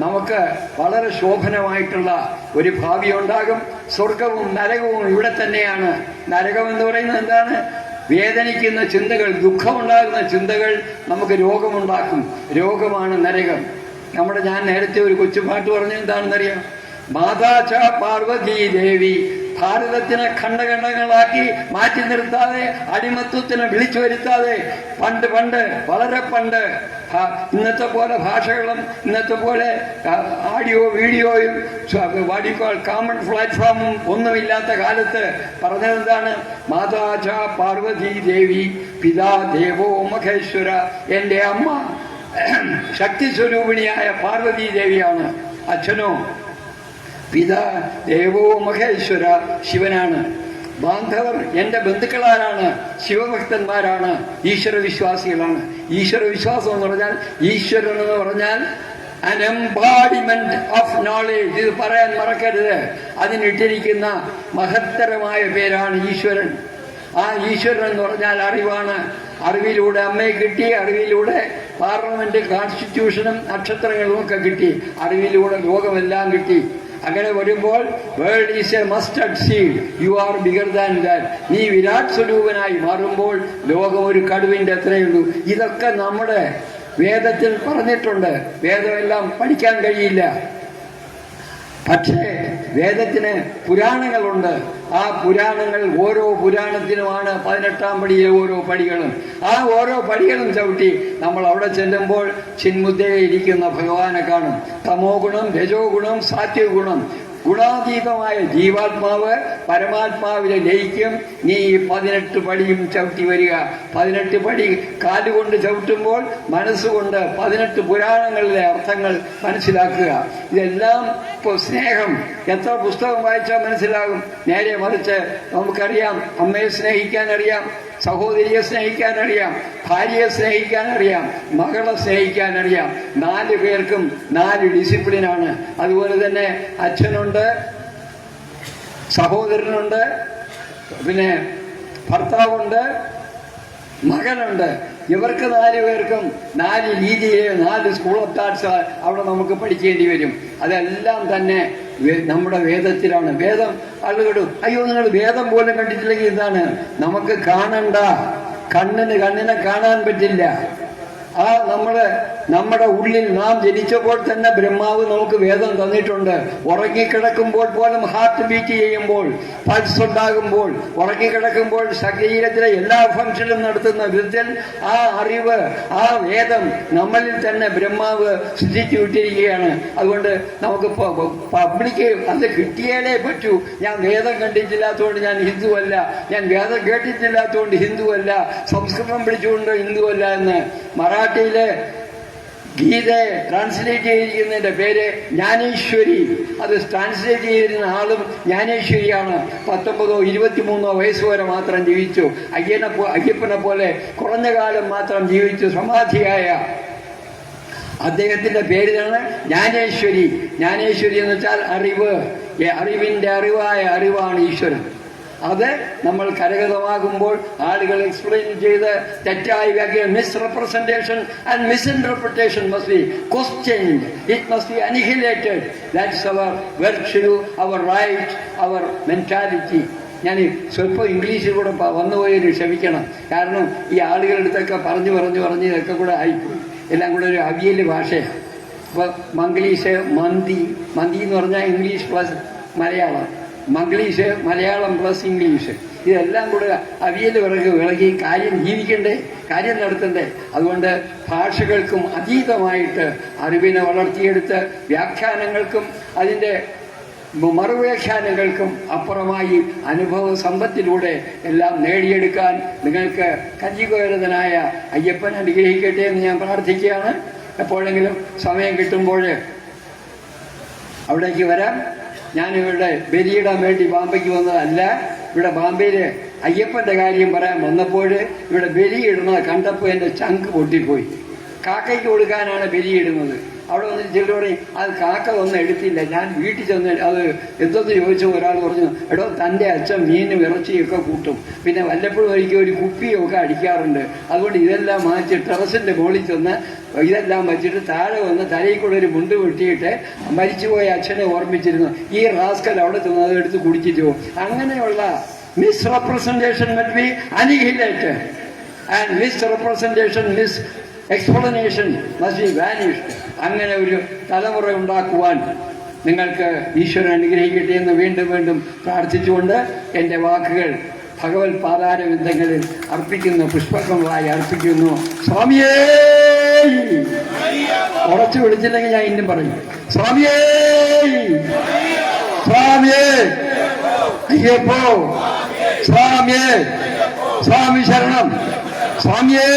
S1: നമുക്ക് വളരെ ശോഭനമായിട്ടുള്ള ഒരു ഭാവി ഉണ്ടാകും. സ്വർഗവും നരകവും ഇവിടെ തന്നെയാണ്. നരകം എന്ന് പറയുന്നത് എന്താണ്? വേദനിക്കുന്ന ചിന്തകൾ, ദുഃഖമുണ്ടാകുന്ന ചിന്തകൾ നമുക്ക് രോഗമുണ്ടാക്കും. രോഗമാണ് നരകം. ഞാൻ നേരത്തെ ഒരു കൊച്ചുപാട്ട് പറഞ്ഞത് എന്താണെന്നറിയാം? മാതാച പാർവതീ ദേവി ഭാരതത്തിനെ ഖണ്ഡഖണ്ഡങ്ങളാക്കി മാറ്റി നിർത്താതെ, അടിമത്വത്തിനെ വിളിച്ചു വരുത്താതെ, പണ്ട് വളരെ പണ്ട് ഇന്നത്തെ പോലെ ഭാഷകളും ഇന്നത്തെ പോലെ ആഡിയോ വീഡിയോയും കോമൺ പ്ലാറ്റ്ഫോമും ഒന്നുമില്ലാത്ത കാലത്ത് പറഞ്ഞതെന്താണ്? മാതാച പാർവതീ ദേവി പിതാ ദേവോ മഹേശ്വര. എന്റെ അമ്മ ശക്തി സ്വരൂപിണിയായ പാർവതീ ദേവിയാണ്. അച്ഛനോ പിതാ ദേവോ മഹേശ്വര, ശിവനാണ്. ബാന്ധവർ എന്റെ ബന്ധുക്കളാരാണ്? ശിവഭക്തന്മാരാണ്, ഈശ്വര വിശ്വാസികളാണ്. ഈശ്വര വിശ്വാസം എന്ന് പറഞ്ഞാൽ, ഈശ്വരൻ എന്ന് പറഞ്ഞാൽ an embodiment of knowledge. ഇത് പറയാൻ മറക്കരുത്. അതിനിട്ടിരിക്കുന്ന മഹത്തരമായ പേരാണ് ഈശ്വരൻ. ആ ഈശ്വരൻ എന്ന് പറഞ്ഞാൽ അറിവാണ്. അറിവിലൂടെ അമ്മയെ കിട്ടി, അറിവിലൂടെ പാർലമെന്റ്, കോൺസ്റ്റിറ്റ്യൂഷനും നക്ഷത്രങ്ങളും ഒക്കെ കിട്ടി, അറിവിലൂടെ ലോകമെല്ലാം കിട്ടി. അങ്ങനെ വരുമ്പോൾ world is A mustard seed, you are bigger than that. നീ വിരാട് സ്വരൂപനായി മാറുമ്പോൾ ലോകം ഒരു കടുവിന്റെ അത്രയുള്ളൂ. ഇതൊക്കെ നമ്മുടെ വേദത്തിൽ പറഞ്ഞിട്ടുണ്ട്. വേദമെല്ലാം പഠിക്കാൻ കഴിയില്ല. പക്ഷേ വേദത്തിന് പുരാണങ്ങളുണ്ട്. ആ പുരാണങ്ങൾ, ഓരോ പുരാണത്തിനുമാണ് 18-ാം പടിയിലെ ഓരോ പടികളും. ആ ഓരോ പടികളും ചവിട്ടി നമ്മൾ അവിടെ ചെല്ലുമ്പോൾ ചിന്മുദ്രയിലിരിക്കുന്ന ഭഗവാനെ കാണും. തമോ ഗുണം, രജോ ഗുണം, സാത്വിക ഗുണം, ഗുണാതീതമായ ജീവാത്മാവ് പരമാത്മാവിലെ ലയിക്കും. നീ 18 പടിയും ചവിട്ടി വരിക. 18 പടി കാലുകൊണ്ട് ചവിട്ടുമ്പോൾ മനസ്സുകൊണ്ട് 18 പുരാണങ്ങളിലെ അർത്ഥങ്ങൾ മനസ്സിലാക്കുക. ഇതെല്ലാം ഇപ്പോൾ സ്നേഹം എത്ര പുസ്തകം വായിച്ചാൽ മനസ്സിലാകും. നേരെ മറിച്ച് നമുക്കറിയാം, അമ്മയെ സ്നേഹിക്കാനറിയാം, സഹോദരിയെ സ്നേഹിക്കാനറിയാം, ഭാര്യയെ സ്നേഹിക്കാനറിയാം, മകളെ സ്നേഹിക്കാനറിയാം. 4 പേർക്കും 4 ഡിസിപ്ലിനാണ്. അതുപോലെ തന്നെ അച്ഛനുണ്ട്, സഹോദരനുണ്ട്, പിന്നെ ഭർത്താവുണ്ട്, മകനുണ്ട്. ഇവർക്ക് 4 പേർക്കും 4 രീതിയിലെ 4 സ്കൂൾ ഓഫ് താട്ട്സ് അവിടെ നമുക്ക് പഠിക്കേണ്ടി വരും. അതെല്ലാം തന്നെ നമ്മുടെ വേദത്തിലാണ്. വേദം ആളുകളും അയ്യോ നിങ്ങൾ വേദം പോലും കണ്ടിട്ടില്ലെങ്കിൽ ഇതാണ്. നമുക്ക് കാണണ്ട, കണ്ണിനെ കാണാൻ പറ്റില്ല. ആ നമ്മുടെ ഉള്ളിൽ നാം ജനിച്ചപ്പോൾ തന്നെ ബ്രഹ്മാവ് നമുക്ക് വേദം തന്നിട്ടുണ്ട്. ഉറങ്ങിക്കിടക്കുമ്പോൾ പോലും ഹാർട്ട് ബീറ്റ് ചെയ്യുമ്പോൾ, പൾസ് ഉണ്ടാകുമ്പോൾ, ഉറങ്ങിക്കിടക്കുമ്പോൾ ശരീരത്തിലെ എല്ലാ ഫംഗ്ഷനും നടത്തുന്ന വിധത്തിൽ ആ അറിവ്, ആ വേദം നമ്മളിൽ തന്നെ ബ്രഹ്മാവ് സൃഷ്ടിച്ചു വിട്ടിരിക്കുകയാണ്. അതുകൊണ്ട് നമുക്ക് പബ്ലിക്ക് അത് കിട്ടിയാലേ പറ്റൂ. ഞാൻ വേദം കണ്ടിട്ടില്ലാത്തതുകൊണ്ട് ഞാൻ ഹിന്ദുവല്ല, ഞാൻ വേദം കേട്ടിട്ടില്ലാത്തതുകൊണ്ട് ഹിന്ദുവല്ല, സംസ്കൃതം പഠിച്ചുകൊണ്ട് ഹിന്ദുവല്ല എന്ന്. മറാഠിയിലെ ഗീതയെ ട്രാൻസ്ലേറ്റ് ചെയ്തിരിക്കുന്നതിന്റെ പേര് ജ്ഞാനേശ്വരി. അത് ട്രാൻസ്ലേറ്റ് ചെയ്തിരുന്ന ആളും ജ്ഞാനേശ്വരിയാണ്. 19 23 വയസ്സ് വരെ മാത്രം ജീവിച്ചു. അയ്യപ്പനെ പോലെ കുറഞ്ഞ കാലം മാത്രം ജീവിച്ചു സമാധിയായ അദ്ദേഹത്തിന്റെ പേരിലാണ് ജ്ഞാനേശ്വരി. ജ്ഞാനേശ്വരി എന്ന് വെച്ചാൽ അറിവ്, അറിവിന്റെ അറിവാണ് ഈശ്വരൻ. അത് നമ്മൾ കരഗതമാകുമ്പോൾ ആളുകൾ എക്സ്പ്ലെയിൻ ചെയ്ത് തെറ്റായി വ്യാഖ്യാനം, misrepresentation and misinterpretation must be questioned, it must be annihilated. That's our virtue, our right, our mentality. ഞാൻ സ്വല്പം ഇംഗ്ലീഷിൽ കൂടെ വന്നുപോയതിന് ക്ഷമിക്കണം. കാരണം ഈ ആളുകളുടെ അടുത്തൊക്കെ പറഞ്ഞ് ഇതൊക്കെ കൂടെ ആയിപ്പോയി. എല്ലാം കൂടെ ഒരു അവിയൽ ഭാഷയാണ്. അപ്പോൾ മംഗ്ലീഷ്, മന്തി എന്ന് പറഞ്ഞാൽ English plus Malayalam, Manglish Malayalam plus English, ഇതെല്ലാം കൂടെ അവിയൽ വിളകി കാര്യം ജീവിക്കണ്ടേ, കാര്യം നടത്തണ്ടേ. അതുകൊണ്ട് ഭാഷകൾക്കും അതീതമായിട്ട് അറിവിനെ വളർത്തിയെടുത്ത് വ്യാഖ്യാനങ്ങൾക്കും അതിൻ്റെ മറുവ്യാഖ്യാനങ്ങൾക്കും അപ്പുറമായി അനുഭവ സമ്പത്തിലൂടെ എല്ലാം നേടിയെടുക്കാൻ നിങ്ങൾക്ക് കലിയുഗവരതനായ അയ്യപ്പൻ അനുഗ്രഹിക്കട്ടെ എന്ന് ഞാൻ പ്രാർത്ഥിക്കുകയാണ്. എപ്പോഴെങ്കിലും സമയം കിട്ടുമ്പോൾ അവിടേക്ക് വരാം. ഞാനിവിടെ ബലിയിടാൻ വേണ്ടി ബാംബയ്ക്ക് വന്നതല്ല. ഇവിടെ ബാംബെയിൽ അയ്യപ്പൻ്റെ കാര്യം പറയാൻ വന്നപ്പോൾ ഇവിടെ ബലിയിടുന്നത് കണ്ടപ്പോൾ എൻ്റെ ചങ്ക് പൊട്ടിപ്പോയി. കാക്കയ്ക്ക് കൊടുക്കാനാണ് ബലിയിടുന്നത്. അവിടെ വന്നിട്ട് ചിലരോട് അത് കാക്ക ഒന്നും എടുത്തില്ല. ഞാൻ വീട്ടിൽ ചെന്ന് അത് എന്തെന്ന് ചോദിച്ചു. ഒരാൾ പറഞ്ഞു, എടോ തൻ്റെ അച്ഛൻ മീനും ഇറച്ചിയൊക്കെ കൂട്ടും, പിന്നെ വല്ലപ്പോഴും ഒരിക്കൽ ഒരു കുപ്പിയൊക്കെ അടിക്കാറുണ്ട്. അതുകൊണ്ട് ഇതെല്ലാം മാറ്റി ടെറസിൻ്റെ മുകളിൽ ചെന്ന് ഇതെല്ലാം വെച്ചിട്ട് താഴെ വന്ന് തലയിൽ കൂടെ ഒരു മുണ്ട് വെട്ടിയിട്ട് മരിച്ചുപോയ അച്ഛനെ ഓർമ്മിച്ചിരുന്നു. ഈ റാസ്കൽ അവിടെ ചെന്ന് അത് എടുത്ത് കുടിച്ചിട്ട് പോകും. അങ്ങനെയുള്ള misrepresentation must be അനിഹിലേറ്റഡ് and misrepresentation, explanation must be vanished. അങ്ങനെ ഒരു തലമുറ ഉണ്ടാക്കുവാൻ നിങ്ങൾക്ക് ഈശ്വരൻ അനുഗ്രഹിക്കട്ടെ എന്ന് വീണ്ടും വീണ്ടും പ്രാർത്ഥിച്ചുകൊണ്ട് എൻ്റെ വാക്കുകൾ ഭഗവത് പാതാരവിന്ദങ്ങളിൽ അർപ്പിക്കുന്ന പുഷ്പങ്ങളായി അർപ്പിക്കുന്നു. സ്വാമിയേ, ഉറച്ചു വിളിച്ചില്ലെങ്കിൽ ഞാൻ ഇന്നും പറയും. സ്വാമിയേ, സ്വാമിയേ അയ്യപ്പോ, സ്വാമിയേ, സ്വാമി ശരണം, സ്വാമിയേ.